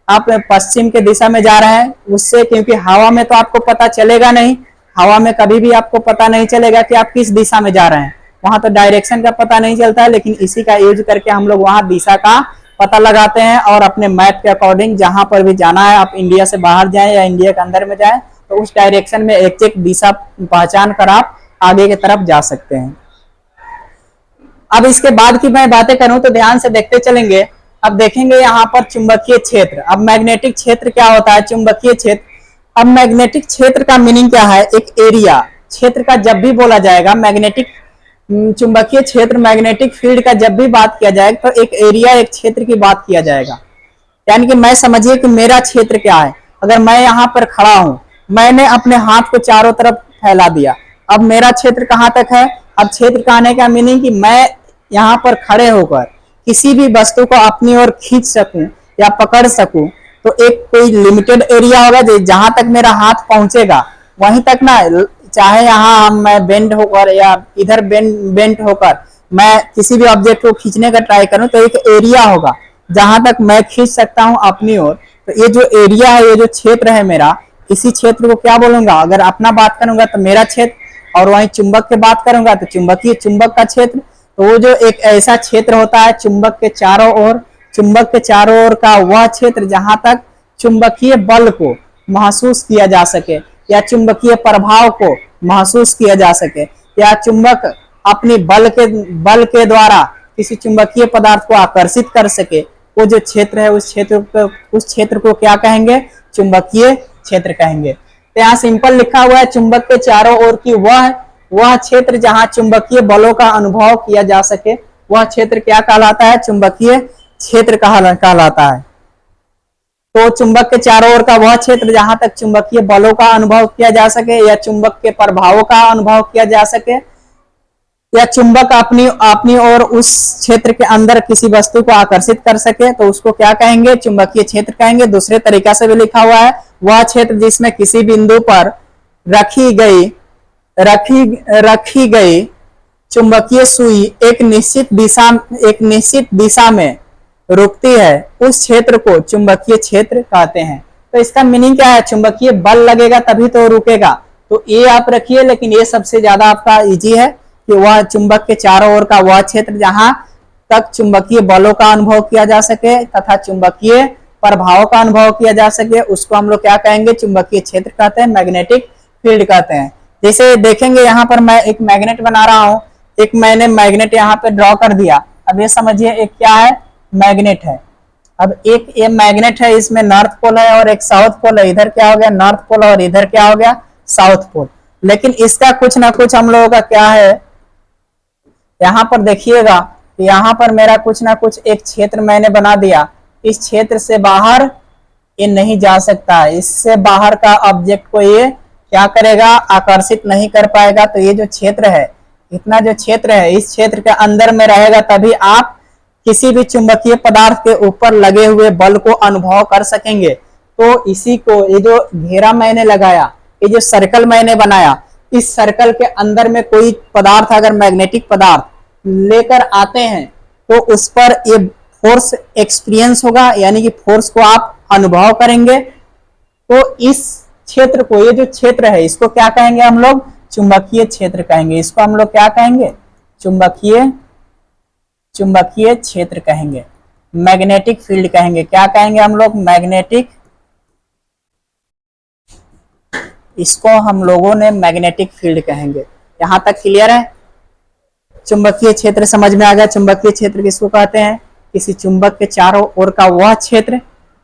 आप पश्चिम के दिशा में जा रहे हैं। उससे, क्योंकि हवा में तो आपको पता चलेगा नहीं, हवा में कभी भी आपको पता नहीं चलेगा कि आप किस दिशा में जा रहे हैं, वहां तो डायरेक्शन का पता नहीं चलता है। लेकिन इसी का यूज करके हम लोग वहां दिशा का पता लगाते हैं और अपने मैप के अकॉर्डिंग जहां पर भी जाना है, आप इंडिया से बाहर जाएं या इंडिया के अंदर में जाएं, तो उस डायरेक्शन में एक दिशा पहचान कर आप आगे की तरफ जा सकते हैं। अब इसके बाद की मैं बातें करूं तो ध्यान से देखते चलेंगे। अब देखेंगे यहाँ पर चुंबकीय क्षेत्र। अब मैग्नेटिक क्षेत्र क्या होता है, चुंबकीय क्षेत्र। अब मैग्नेटिक क्षेत्र का मीनिंग क्या है, एक एरिया। क्षेत्र का जब भी बोला जाएगा, मैग्नेटिक चुंबकीय क्षेत्र, मैग्नेटिक फील्ड का जब भी बात किया जाएगा तो एक एरिया, एक क्षेत्र की बात किया जाएगा। यानी कि मैं समझिए कि मेरा क्षेत्र क्या है। अगर मैं यहाँ पर खड़ा हूं, मैंने अपने हाथ को चारों तरफ फैला दिया, अब मेरा क्षेत्र कहाँ तक है। अब क्षेत्र कहने का मीनिंग कि मैं यहाँ पर खड़े होकर किसी भी वस्तु को अपनी ओर खींच सकूं या पकड़ सकूं, तो एक कोई लिमिटेड एरिया होगा जहां तक मेरा हाथ पहुंचेगा वहीं तक ना, चाहे यहाँ मैं बेंड होकर या इधर बेंड होकर मैं किसी भी ऑब्जेक्ट को खींचने का ट्राई करूं, तो एक एरिया होगा जहां तक मैं खींच सकता हूं अपनी ओर। तो ये जो एरिया है, ये जो क्षेत्र है मेरा, इसी क्षेत्र को क्या बोलूंगा, अगर अपना बात करूंगा तो मेरा क्षेत्र और वहीं चुंबक की बात करूंगा तो चुंबकीय चुंबक का क्षेत्र, तो वो जो एक ऐसा क्षेत्र होता है चुंबक के चारों ओर का वह क्षेत्र जहां तक चुंबकीय बल को महसूस किया जा सके या चुंबकीय प्रभाव को महसूस किया जा सके या चुंबक अपनी बल के द्वारा किसी चुंबकीय पदार्थ को आकर्षित कर सके, वो जो क्षेत्र है उस क्षेत्र को क्या कहेंगे? चुंबकीय क्षेत्र कहेंगे। तो यहाँ सिंपल लिखा हुआ है चुंबक के चारों ओर की वह क्षेत्र जहां चुंबकीय बलों का अनुभव किया जा सके, वह क्षेत्र क्या कहलाता है? चुंबकीय क्षेत्र कहलाता है। तो चुंबक के चारों ओर का वह क्षेत्र जहां तक चुंबकीय बलों का अनुभव किया जा सके या चुंबक के प्रभावों का अनुभव किया जा सके या चुंबक अपनी ओर उस क्षेत्र के अंदर किसी वस्तु को आकर्षित कर सके, तो उसको क्या कहेंगे? चुंबकीय क्षेत्र कहेंगे। दूसरे तरीका से भी लिखा हुआ है वह क्षेत्र जिसमें किसी बिंदु पर रखी गई चुंबकीय सुई एक निश्चित दिशा में रुकती है, उस क्षेत्र को चुंबकीय क्षेत्र कहते हैं। तो इसका मीनिंग क्या है? चुंबकीय बल लगेगा तभी तो रुकेगा। तो ये आप रखिए, लेकिन ये सबसे ज्यादा आपका इजी है कि वह चुंबक के चारों ओर का वह क्षेत्र जहां तक चुंबकीय बलों का अनुभव किया जा सके तथा चुंबकीय प्रभाव का अनुभव किया जा सके, उसको हम लोग क्या कहेंगे? चुंबकीय क्षेत्र कहते हैं, मैग्नेटिक फील्ड कहते हैं। जैसे देखेंगे यहाँ पर मैं एक मैग्नेट बना रहा हूँ, एक मैंने मैग्नेट यहाँ पे ड्रॉ कर दिया। अब ये समझिए एक क्या है? मैग्नेट है। अब एक ये मैग्नेट है, इसमें नॉर्थ पोल है और एक साउथ पोल है। इधर क्या हो गया? नॉर्थ पोल और इधर क्या हो गया? South pole. लेकिन इसका कुछ ना कुछ हम लोगों का क्या है, यहाँ पर देखिएगा, यहाँ पर मेरा कुछ ना कुछ एक क्षेत्र मैंने बना दिया। इस क्षेत्र से बाहर ये नहीं जा सकता है, इससे बाहर का ऑब्जेक्ट को ये क्या करेगा? आकर्षित नहीं कर पाएगा। तो ये जो क्षेत्र है, इतना जो क्षेत्र है, इस क्षेत्र के अंदर में रहेगा तभी आप किसी भी चुंबकीय पदार्थ के ऊपर लगे हुए बल को अनुभव कर सकेंगे। तो इसी को, ये जो घेरा मैंने लगाया, ये जो सर्कल मैंने बनाया, इस सर्कल के अंदर में कोई पदार्थ अगर मैग्नेटिक पदार्थ लेकर आते हैं तो उस पर ये फोर्स एक्सपीरियंस होगा, यानी कि फोर्स को आप अनुभव करेंगे। तो इस क्षेत्र को, ये जो क्षेत्र है, इसको क्या कहेंगे हम लोग? चुंबकीय क्षेत्र कहेंगे। इसको हम लोग क्या कहेंगे? चुंबकीय क्षेत्र कहेंगे, मैग्नेटिक फील्ड कहेंगे। क्या कहेंगे हम लोग? मैग्नेटिक। इसको हम लोगों ने मैग्नेटिक फील्ड कहेंगे। यहां तक क्लियर है? चुंबकीय क्षेत्र समझ में आ गया। चुंबकीय क्षेत्र किसको कहते हैं? किसी चुंबक के चारों ओर का वह क्षेत्र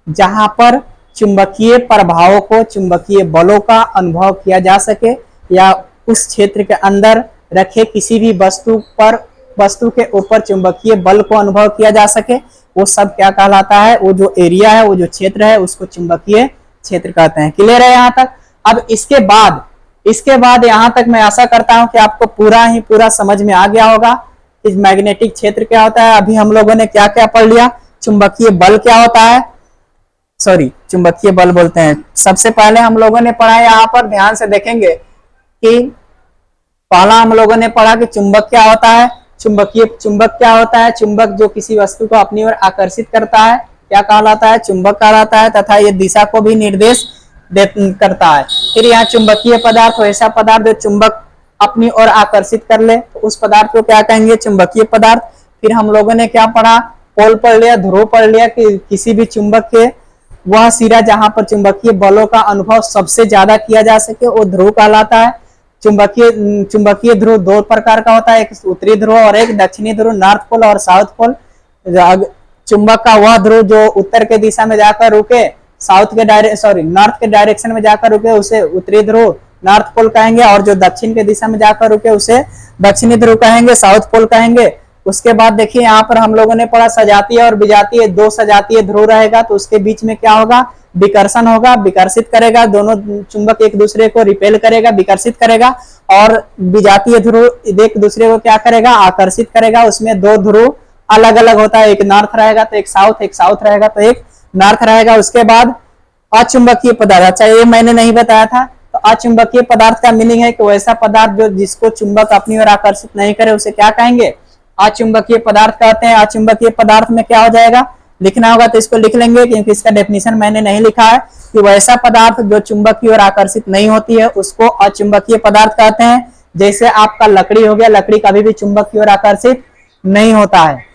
जहां पर चुंबकीय प्रभावों को, चुंबकीय बलों का अनुभव किया जा सके या उस क्षेत्र के अंदर रखे किसी भी वस्तु के ऊपर चुंबकीय बल को अनुभव किया जा सके, वो सब क्या कहलाता है? वो जो एरिया है, वो जो क्षेत्र है, उसको चुंबकीय क्षेत्र कहते हैं। क्लियर है यहाँ तक? अब इसके बाद यहाँ तक मैं आशा करता हूं कि आपको पूरा समझ में आ गया होगा कि मैग्नेटिक क्षेत्र क्या होता है। अभी हम लोगों ने क्या क्या पढ़ लिया? चुंबकीय बल क्या होता है, चुंबकीय बल बोलते हैं। सबसे पहले हम लोगों ने पढ़ा, यहाँ पर ध्यान से देखेंगे कि पहला हम लोगों ने पढ़ा कि चुंबक क्या होता है। चुंबक क्या होता है? चुंबक जो किसी वस्तु को अपनी ओर आकर्षित करता है क्या कहलाता है? चुंबक कहलाता है, तथा ये दिशा को भी निर्देश करता है। फिर यहाँ चुंबकीय पदार्थ, वैसा पदार्थ जो चुंबक अपनी ओर आकर्षित कर ले, तो उस पदार्थ को क्या कहेंगे? चुंबकीय पदार्थ। फिर हम लोगों ने क्या पढ़ा? पोल पढ़ लिया, ध्रुव पढ़ लिया कि किसी भी चुंबक के वह सिरा जहां पर चुंबकीय बलों का अनुभव सबसे ज्यादा किया जा सके, वो ध्रुव कहलाता है। चुंबकीय ध्रुव दो प्रकार का होता है, एक उत्तरी ध्रुव और एक दक्षिणी ध्रुव, नॉर्थ पोल और साउथ पोल। चुंबक का वह ध्रुव जो उत्तर के दिशा में जाकर रुके, नॉर्थ के डायरेक्शन में जाकर रुके, उसे उत्तरी ध्रुव नॉर्थ पोल कहेंगे, और जो दक्षिण के दिशा में जाकर रुके उसे दक्षिणी ध्रुव कहेंगे, साउथ पोल कहेंगे। उसके बाद देखिए यहाँ पर हम लोगों ने पढ़ा सजातीय और विजातीय, दो सजातीय ध्रुव रहेगा तो उसके बीच में क्या होगा? विकर्षण होगा, विकर्षित करेगा, दोनों चुंबक एक दूसरे को रिपेल करेगा, विकर्षित करेगा। और विजातीय ध्रुव एक दूसरे को क्या करेगा? आकर्षित करेगा। उसमें दो ध्रुव अलग अलग होता है, एक नॉर्थ रहेगा तो एक साउथ रहेगा तो एक नॉर्थ रहेगा। उसके बाद अचुंबकीय पदार्थ, अच्छा ये मैंने नहीं बताया था, तो अचुंबकीय पदार्थ का मीनिंग है कि वैसा पदार्थ जो जिसको चुंबक अपनी ओर आकर्षित नहीं करे उसे क्या कहेंगे? अचुंबकीय पदार्थ कहते हैं। अचुंबकीय पदार्थ में क्या हो जाएगा? लिखना होगा तो इसको लिख लेंगे, क्योंकि इसका डेफिनेशन मैंने नहीं लिखा है। कि वैसा पदार्थ जो चुंबक की ओर आकर्षित नहीं होती है उसको अचुंबकीय पदार्थ कहते हैं। जैसे आपका लकड़ी हो गया, लकड़ी कभी भी चुंबक की ओर आकर्षित नहीं होता है।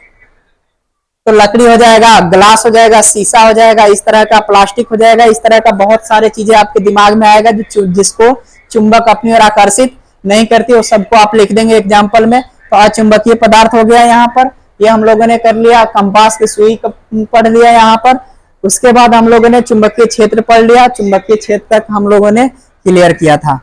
तो लकड़ी हो जाएगा, ग्लास हो जाएगा, शीशा हो जाएगा, इस तरह का प्लास्टिक हो जाएगा, इस तरह का बहुत सारे चीजें आपके दिमाग में आएगा जिसको चुंबक अपनी ओर आकर्षित नहीं करती, वो सबको आप लिख देंगे एग्जाम्पल में। तो अचुंबकीय पदार्थ हो गया यहाँ पर, ये हम लोगों ने कर लिया। कंपास की सुई पढ़ लिया यहाँ पर। उसके बाद हम लोगों ने चुंबकीय क्षेत्र पढ़ लिया, चुंबकीय क्षेत्र तक हम लोगों ने क्लियर किया था।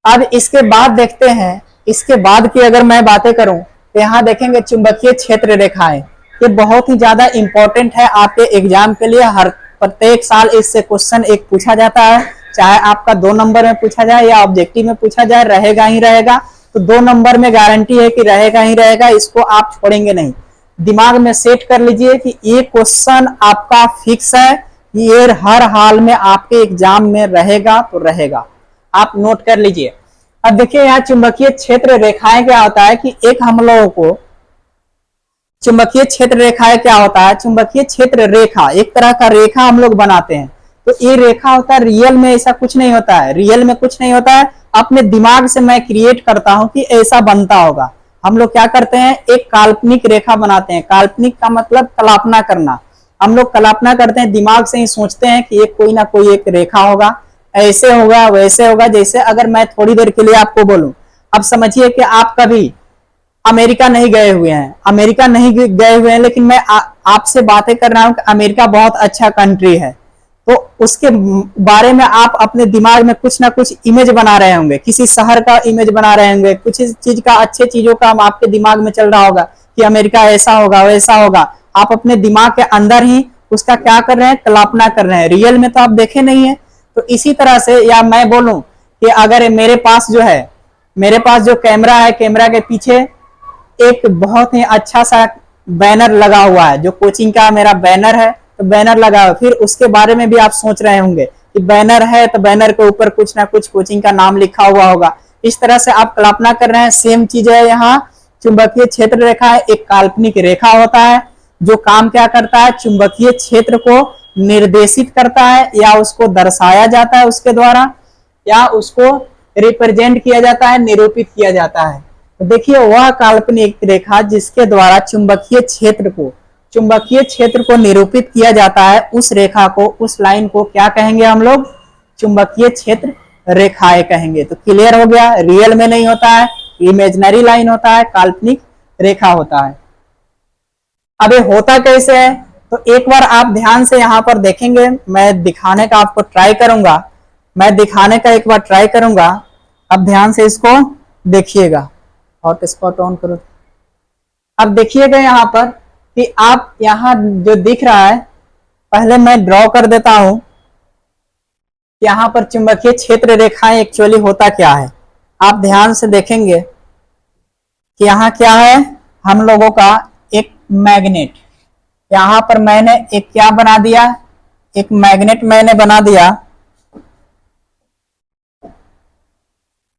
अब इसके बाद देखते हैं, इसके बाद की अगर मैं बातें करूं तो यहाँ देखेंगे चुंबकीय क्षेत्र रेखाएं। ये बहुत ही ज्यादा इंपॉर्टेंट है आपके एग्जाम के लिए। हर प्रत्येक साल इससे क्वेश्चन एक पूछा जाता है, चाहे आपका 2 नंबर में पूछा जाए या ऑब्जेक्टिव में पूछा जाए, रहेगा ही रहेगा। तो 2 नंबर में गारंटी है कि रहेगा ही रहेगा, इसको आप छोड़ेंगे नहीं। दिमाग में सेट कर लीजिए कि ये क्वेश्चन आपका फिक्स है, ये हर हाल में आपके एग्जाम में रहेगा तो रहेगा, आप नोट कर लीजिए। अब देखिए यहाँ चुंबकीय क्षेत्र रेखाएं क्या होता है कि एक हम लोगों को चुंबकीय क्षेत्र रेखाएं क्या होता है, चुंबकीय क्षेत्र रेखा एक तरह का रेखा हम लोग बनाते हैं। तो ये रेखा होता है, रियल में ऐसा कुछ नहीं होता है, रियल में कुछ नहीं होता है, अपने दिमाग से मैं क्रिएट करता हूं कि ऐसा बनता होगा। हम लोग क्या करते हैं, एक काल्पनिक रेखा बनाते हैं। काल्पनिक का मतलब कल्पना करना। हम लोग कल्पना करते हैं, दिमाग से ही सोचते हैं कि एक कोई ना कोई एक रेखा होगा, ऐसे होगा वैसे होगा। जैसे अगर मैं थोड़ी देर के लिए आपको बोलूं, अब समझिए कि आप कभी अमेरिका नहीं गए हुए हैं, अमेरिका नहीं गए हुए हैं, लेकिन मैं आपसे बातें कर रहा हूं कि अमेरिका बहुत अच्छा कंट्री है। तो उसके बारे में आप अपने दिमाग में कुछ ना कुछ इमेज बना रहे होंगे, किसी शहर का इमेज बना रहे होंगे, कुछ चीज का, अच्छे चीजों का आपके दिमाग में चल रहा होगा कि अमेरिका ऐसा होगा वैसा होगा। आप अपने दिमाग के अंदर ही उसका क्या कर रहे हैं, कल्पना कर रहे हैं। रियल में तो आप देखे नहीं है। तो इसी तरह से, या मैं बोलूं कि अगर मेरे पास जो है, मेरे पास जो कैमरा है, कैमरा के पीछे एक बहुत ही अच्छा सा बैनर लगा हुआ है, जो कोचिंग का मेरा बैनर है, तो बैनर लगा हुआ। फिर उसके बारे में भी आप सोच रहे होंगे कि बैनर है तो बैनर के ऊपर कुछ ना कुछ कोचिंग का नाम लिखा हुआ होगा। इस तरह से आप कल्पना कर रहे हैं। सेम चीज है यहाँ, चुंबकीय क्षेत्र रेखा है, एक काल्पनिक रेखा होता है जो काम क्या करता है, चुंबकीय क्षेत्र को निर्देशित करता है या उसको दर्शाया जाता है उसके द्वारा, या उसको रिप्रेजेंट किया जाता है, निरूपित किया जाता है। तो देखिए वह काल्पनिक रेखा जिसके द्वारा चुंबकीय क्षेत्र को निरूपित किया जाता है, उस रेखा को, उस लाइन को क्या कहेंगे हम लोग, चुंबकीय क्षेत्र रेखाएं कहेंगे। तो क्लियर हो गया, रियल में नहीं होता है, इमेजिनरी लाइन होता है, काल्पनिक रेखा होता है। अब ये होता कैसे है, तो एक बार आप ध्यान से यहाँ पर देखेंगे, मैं दिखाने का आपको ट्राई करूंगा, मैं दिखाने का एक बार ट्राई करूंगा। अब ध्यान से इसको देखिएगा, हॉटस्पॉट ऑन करो। अब देखिएगा यहाँ पर कि आप यहाँ जो दिख रहा है, पहले मैं ड्रॉ कर देता हूं। यहाँ पर चुंबकीय क्षेत्र रेखाएं एक्चुअली होता क्या है, आप ध्यान से देखेंगे कि यहाँ क्या है, हम लोगों का एक मैग्नेट। यहाँ पर मैंने एक क्या बना दिया, एक मैग्नेट मैंने बना दिया।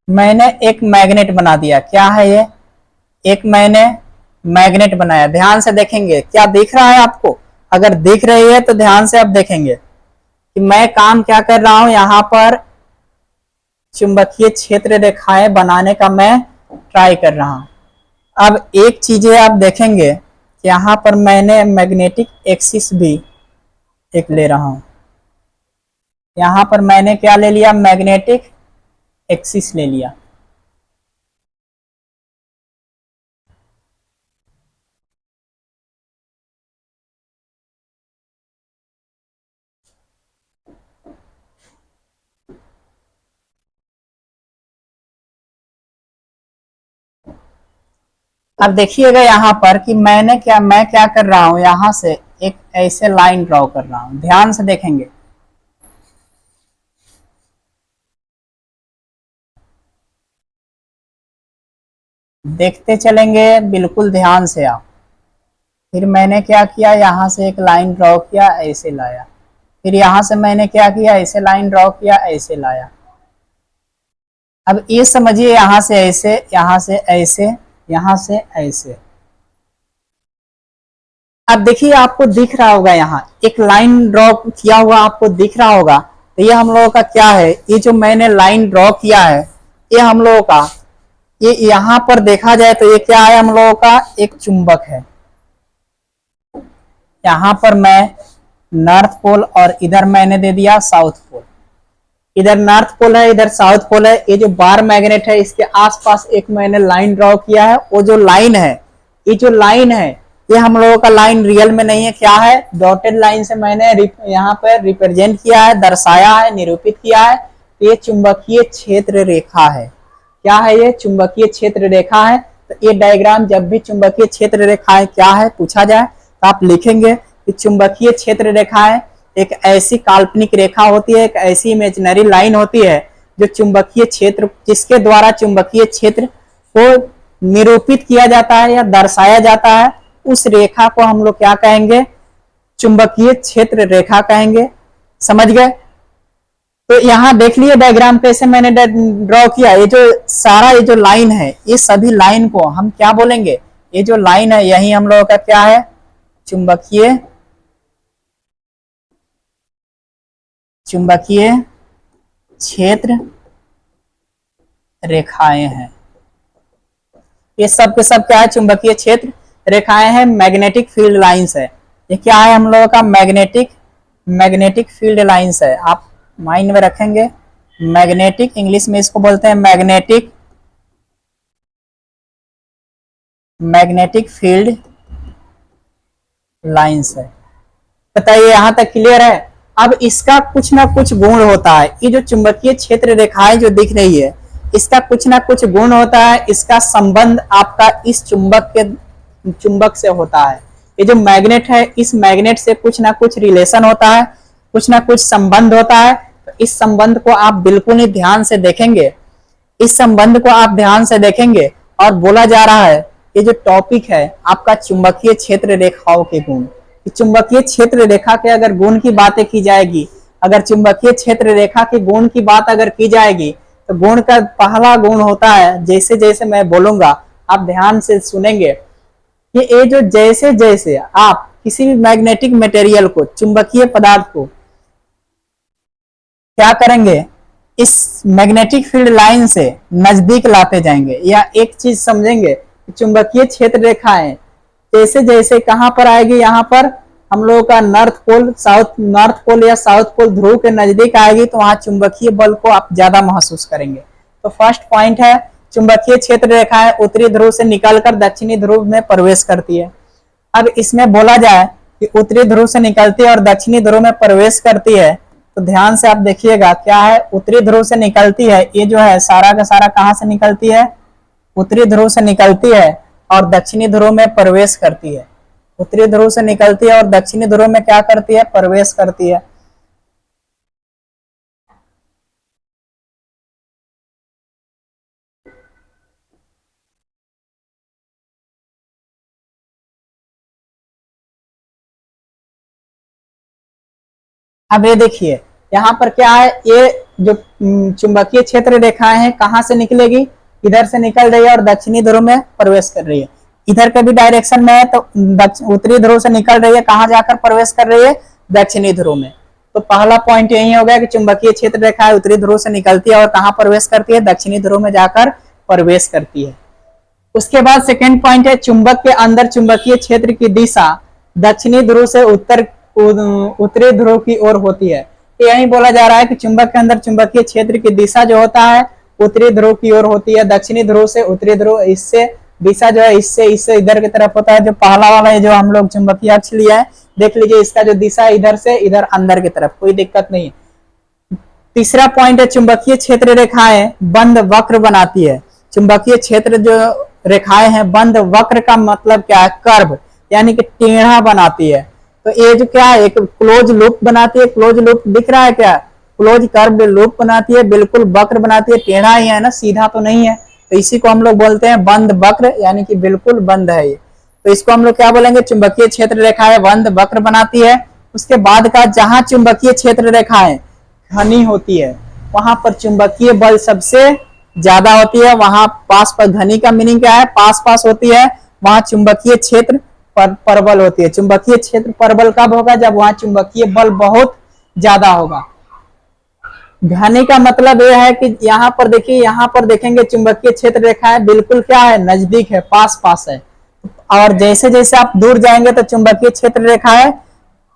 मैंने एक मैग्नेट बना दिया। क्या है ये, एक मैंने मैग्नेट बनाया। ध्यान से देखेंगे, क्या दिख रहा है आपको? अगर दिख रही है तो ध्यान से आप देखेंगे कि मैं काम क्या कर रहा हूं, यहाँ पर चुंबकीय क्षेत्र रेखाएं बनाने का मैं ट्राई कर रहा हूं। अब एक चीज आप देखेंगे, यहाँ पर मैंने मैग्नेटिक एक्सिस भी एक ले रहा हूं। यहाँ पर मैंने क्या ले लिया, मैग्नेटिक एक्सिस ले लिया। अब देखिएगा यहाँ पर कि मैं क्या कर रहा हूं, यहां से एक ऐसे लाइन ड्रॉ कर रहा हूं। ध्यान से देखेंगे, देखते चलेंगे बिल्कुल ध्यान से आप। फिर मैंने क्या किया, यहाँ से एक लाइन ड्रॉ किया, ऐसे लाया। फिर यहाँ से मैंने क्या किया, ऐसे लाइन ड्रॉ किया, ऐसे लाया। अब ये समझिए, यहाँ से ऐसे, यहाँ से ऐसे, यहाँ से ऐसे। अब देखिए आपको दिख रहा होगा, यहाँ एक लाइन ड्रॉ किया हुआ आपको दिख रहा होगा। तो ये हम लोगों का क्या है, ये जो मैंने लाइन ड्रॉ किया है, ये हम लोगों का, ये यहां पर देखा जाए तो ये क्या है, हम लोगों का एक चुंबक है। यहां पर मैं नॉर्थ पोल और इधर मैंने दे दिया साउथ पोल। इधर नॉर्थ पोल है, इधर साउथ पोल है। ये जो बार मैग्नेट है इसके आसपास एक मैंने लाइन ड्रॉ किया है। वो जो लाइन है, ये जो लाइन है, ये हम लोगों का लाइन रियल में नहीं है, क्या है, डॉटेड लाइन से मैंने यहाँ पर रिप्रेजेंट किया है, दर्शाया है, निरूपित किया है। ये चुंबकीय क्षेत्र रेखा है। क्या है ये, चुंबकीय क्षेत्र रेखा है। तो ये डायग्राम जब भी चुंबकीय क्षेत्र रेखाएं क्या है पूछा जाए तो आप लिखेंगे कि चुंबकीय क्षेत्र रेखाएं एक ऐसी काल्पनिक रेखा होती है, एक ऐसी इमेजिनरी लाइन होती है जो चुंबकीय क्षेत्र, जिसके द्वारा चुंबकीय क्षेत्र को निरूपित किया जाता है या दर्शाया जाता है। उस रेखा को हम लोग क्या कहेंगे, चुंबकीय क्षेत्र रेखा कहेंगे। समझ गए। तो यहां देख लिए डायग्राम कैसे मैंने ड्रॉ किया। ये जो सारा ये जो लाइन है, ये सभी लाइन को हम क्या बोलेंगे, ये जो लाइन है यही हम लोगों का क्या है, चुंबकीय क्षेत्र रेखाएं हैं। ये सब के सब क्या है, चुंबकीय क्षेत्र रेखाएं हैं, मैग्नेटिक फील्ड लाइंस है। ये क्या है, हम लोगों का मैग्नेटिक फील्ड लाइंस है। आप माइंड में रखेंगे, मैग्नेटिक, इंग्लिश में इसको बोलते हैं मैग्नेटिक फील्ड लाइंस है। बताइए यहां तक क्लियर है। अब इसका कुछ ना कुछ गुण होता है। ये जो चुंबकीय क्षेत्र रेखाएं जो दिख रही है, इसका कुछ ना कुछ गुण होता है। इसका संबंध आपका इस चुंबक से होता है। ये जो मैग्नेट है, इस मैग्नेट से कुछ ना कुछ रिलेशन होता है, कुछ ना कुछ संबंध होता है। तो इस संबंध को आप बिल्कुल ही ध्यान से देखेंगे, इस संबंध को आप ध्यान से देखेंगे। और बोला जा रहा है ये जो टॉपिक है आपका चुंबकीय क्षेत्र रेखाओं के गुण। चुंबकीय क्षेत्र रेखा के अगर गुण की बातें की जाएगी, अगर चुंबकीय क्षेत्र रेखा के गुण की बात अगर की जाएगी, तो गुण का पहला गुण होता है, जैसे जैसे मैं बोलूंगा आप ध्यान से सुनेंगे, ये जो जैसे जैसे आप किसी भी मैग्नेटिक मटेरियल को, चुंबकीय पदार्थ को क्या करेंगे, इस मैग्नेटिक फील्ड लाइन से नजदीक लाते जाएंगे, या एक चीज समझेंगे, चुंबकीय क्षेत्र रेखाएं जैसे जैसे कहां पर आएगी, यहाँ पर हम लोगों का नॉर्थ पोल या साउथ पोल ध्रुव के नजदीक आएगी, तो वहां चुंबकीय बल को आप ज्यादा महसूस करेंगे। तो फर्स्ट पॉइंट है, चुंबकीय क्षेत्र रेखाएं उत्तरी ध्रुव से निकलकर दक्षिणी ध्रुव में प्रवेश करती है। अब इसमें बोला जाए कि उत्तरी ध्रुव से निकलती है और दक्षिणी ध्रुव में प्रवेश करती है, तो ध्यान से आप देखिएगा क्या है, उत्तरी ध्रुव से निकलती है। ये जो है सारा का सारा कहां से निकलती है, उत्तरी ध्रुव से निकलती है और दक्षिणी ध्रुव में प्रवेश करती है। उत्तरी ध्रुव से निकलती है और दक्षिणी ध्रुव में क्या करती है, प्रवेश करती है। अब ये देखिए यहाँ पर क्या है, ये जो चुंबकीय क्षेत्र रेखाएं हैं कहां से निकलेगी, इधर से निकल रही है और दक्षिणी ध्रुव में प्रवेश कर रही है। इधर के भी डायरेक्शन में है तो उत्तरी ध्रुव से निकल रही है, कहां जाकर प्रवेश कर रही है, दक्षिणी ध्रुव में। तो पहला पॉइंट यही हो गया कि चुंबकीय क्षेत्र रेखाएं उत्तरी ध्रुव से निकलती है और कहां प्रवेश करती है, दक्षिणी ध्रुव में जाकर प्रवेश करती है। उसके बाद सेकेंड पॉइंट है, चुंबक के अंदर चुंबकीय क्षेत्र की दिशा दक्षिणी ध्रुव से उत्तरी ध्रुव की ओर होती है। तो यही बोला जा रहा है कि चुंबक के अंदर चुंबकीय क्षेत्र की दिशा जो होता है उत्तरी ध्रुव की ओर होती है, दक्षिणी ध्रुव से उत्तरी ध्रुव। इससे दिशा जो है इससे इधर की तरफ होता है। जो पहला वाला है जो हम लोग चुंबकीय अक्ष लिया है, देख लीजिए इसका जो दिशा है इधर से इधर अंदर की तरफ, कोई दिक्कत नहीं। तीसरा पॉइंट है, चुंबकीय क्षेत्र रेखाएं बंद वक्र बनाती है। चुंबकीय क्षेत्र जो रेखाएं हैं बंद वक्र का मतलब क्या है, कर्व, यानी कि टेढ़ा बनाती है। तो ये जो क्या है, एक क्लोज लूप बनाती है। क्लोज लूप दिख रहा है क्या, क्लोज कर्व लूप बनाती है, बिल्कुल वक्र बनाती है, टेढ़ा ही है ना, सीधा तो नहीं है। तो इसी को हम लोग बोलते हैं बंद वक्र, यानी कि बिल्कुल बंद है ये। तो इसको हम लोग क्या बोलेंगे, चुंबकीय क्षेत्र रेखाएं बंद वक्र बनाती है। उसके बाद का, जहां चुंबकीय क्षेत्र रेखाएं घनी होती है वहां पर चुंबकीय बल सबसे ज्यादा होती है। वहां पास पर, घनी का मीनिंग क्या है, पास पास होती है, वहां चुंबकीय क्षेत्र प्रबल होती है। चुंबकीय क्षेत्र प्रबल कब होगा, जब वहां चुंबकीय बल बहुत ज्यादा होगा। घनी का मतलब यह है कि यहाँ पर देखिए, यहाँ पर देखेंगे चुंबकीय क्षेत्र रेखा है बिल्कुल क्या है, नजदीक है, पास पास है। और जैसे जैसे आप दूर जाएंगे तो चुंबकीय क्षेत्र रेखा है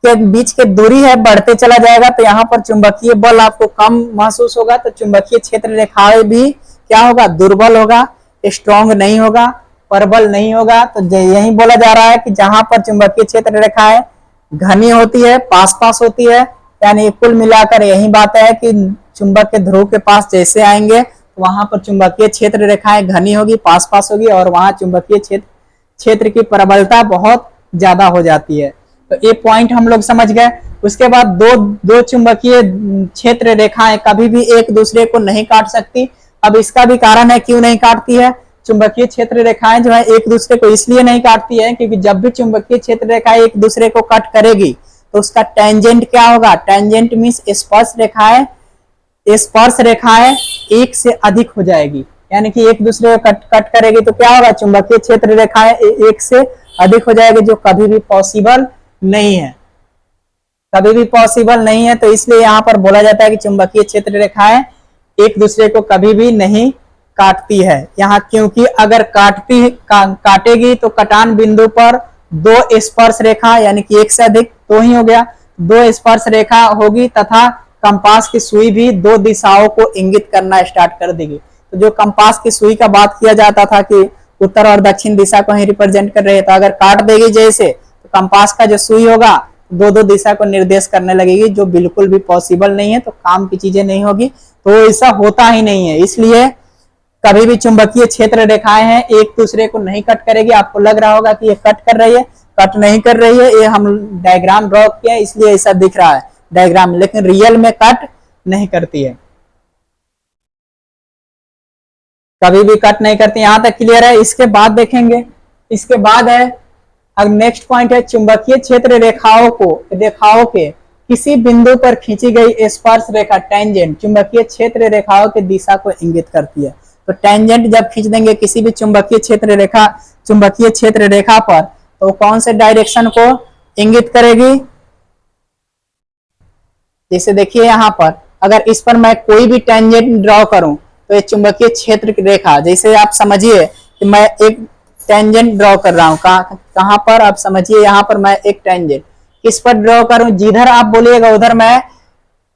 के बीच के दूरी है बढ़ते चला जाएगा, तो यहाँ पर चुंबकीय बल आपको कम महसूस होगा, तो चुंबकीय क्षेत्र रेखाएं भी क्या होगा, दुर्बल होगा, स्ट्रॉन्ग नहीं होगा, प्रबल नहीं होगा। तो यही बोला जा रहा है कि जहां पर चुंबकीय क्षेत्र रेखाएं घनी होती है, पास पास होती है, यानी कुल मिलाकर यही बात है कि चुंबक के ध्रुव के पास जैसे आएंगे तो वहां पर चुंबकीय क्षेत्र रेखाएं घनी होगी, पास पास होगी, और वहां चुंबकीय क्षेत्र की प्रबलता बहुत ज्यादा हो जाती है। तो ये पॉइंट हम लोग समझ गए। उसके बाद दो चुंबकीय क्षेत्र रेखाएं कभी भी एक दूसरे को नहीं काट सकती। अब इसका भी कारण है क्यों नहीं काटती है। चुंबकीय क्षेत्र रेखाएं जो है एक दूसरे को इसलिए नहीं काटती है क्योंकि जब भी चुंबकीय क्षेत्र रेखाएं एक दूसरे को कट करेगी तो उसका टेंजेंट क्या होगा, टेंजेंट मींस स्पर्श रेखाएं, स्पर्श रेखाएं एक से अधिक हो जाएगी, यानी कि एक दूसरे को कट करेगी तो क्या होगा, चुंबकीय क्षेत्र रेखाएं एक से अधिक हो जाएगी, जो कभी भी पॉसिबल नहीं है, कभी भी पॉसिबल नहीं है। तो इसलिए यहाँ पर बोला जाता है कि चुंबकीय क्षेत्र रेखाएं एक दूसरे को कभी भी नहीं काटती है यहाँ, क्योंकि अगर काटेगी तो कटान बिंदु पर दो स्पर्श रेखा यानी कि एक से अधिक तो ही हो गया, दो स्पर्श रेखा होगी तथा कंपास की सुई भी दो दिशाओं को इंगित करना स्टार्ट कर देगी। तो जो कंपास की सुई का बात किया जाता था कि उत्तर और दक्षिण दिशा को ही रिप्रेजेंट कर रहे, तो अगर काट देगी जैसे तो कंपास का जो सुई होगा दो दो दिशा को निर्देश करने लगेगी, जो बिल्कुल भी पॉसिबल नहीं है, तो काम की चीजें नहीं होगी, तो ऐसा होता ही नहीं है। इसलिए कभी भी चुंबकीय क्षेत्र रेखाएं हैं एक दूसरे को नहीं कट करेगी। आपको लग रहा होगा कि ये कट कर रही है, कट नहीं कर रही है, ये हम डायग्राम ड्रॉ किया इसलिए ऐसा दिख रहा है डायग्राम, लेकिन रियल में कट नहीं करती है, कभी भी कट नहीं करती। यहां तक क्लियर है। इसके बाद देखेंगे, इसके बाद है अब नेक्स्ट पॉइंट है चुंबकीय क्षेत्र रेखाओं के किसी बिंदु पर खींची गई स्पर्श रेखा टेंजेंट चुंबकीय क्षेत्र रेखाओं की दिशा को इंगित करती है। तो टेंजेंट जब खींच देंगे किसी भी चुंबकीय क्षेत्र रेखा पर तो कौन से डायरेक्शन को इंगित करेगी। जैसे देखिए यहाँ पर अगर इस पर मैं कोई भी टेंजेंट ड्रॉ करूं तो ये चुंबकीय क्षेत्र की रेखा, जैसे आप समझिए कि मैं एक टेंजेंट ड्रॉ कर रहा हूं, कहां पर आप समझिए, यहाँ पर मैं एक टेंजेंट किस पर ड्रॉ करूं, जिधर आप बोलिएगा उधर मैं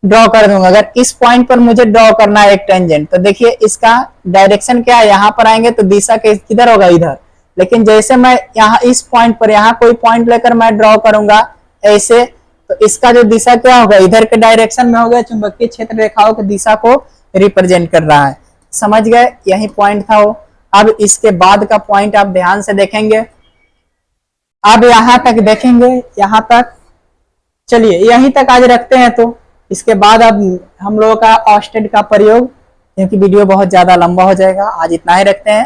ड्रॉ कर दूंगा। अगर इस पॉइंट पर मुझे ड्रॉ करना है एक टेंजेंट तो देखिए इसका डायरेक्शन क्या है, यहाँ पर आएंगे तो दिशा किधर होगा, इधर। लेकिन जैसे मैं यहाँ इस पॉइंट पर यहाँ कोई पॉइंट लेकर मैं ड्रॉ करूंगा ऐसे, तो इसका जो दिशा क्या होगा, इधर के डायरेक्शन में होगा, चुंबकीय क्षेत्र रेखाओं की दिशा को रिप्रेजेंट कर रहा है। समझ गए, यही पॉइंट था वो। अब इसके बाद का पॉइंट आप ध्यान से देखेंगे, अब यहां तक देखेंगे, यहां तक चलिए यहीं तक आज रखते हैं। तो इसके बाद अब हम लोगों का ऑस्टेड का प्रयोग, क्योंकि वीडियो बहुत ज्यादा लंबा हो जाएगा, आज इतना ही रखते हैं।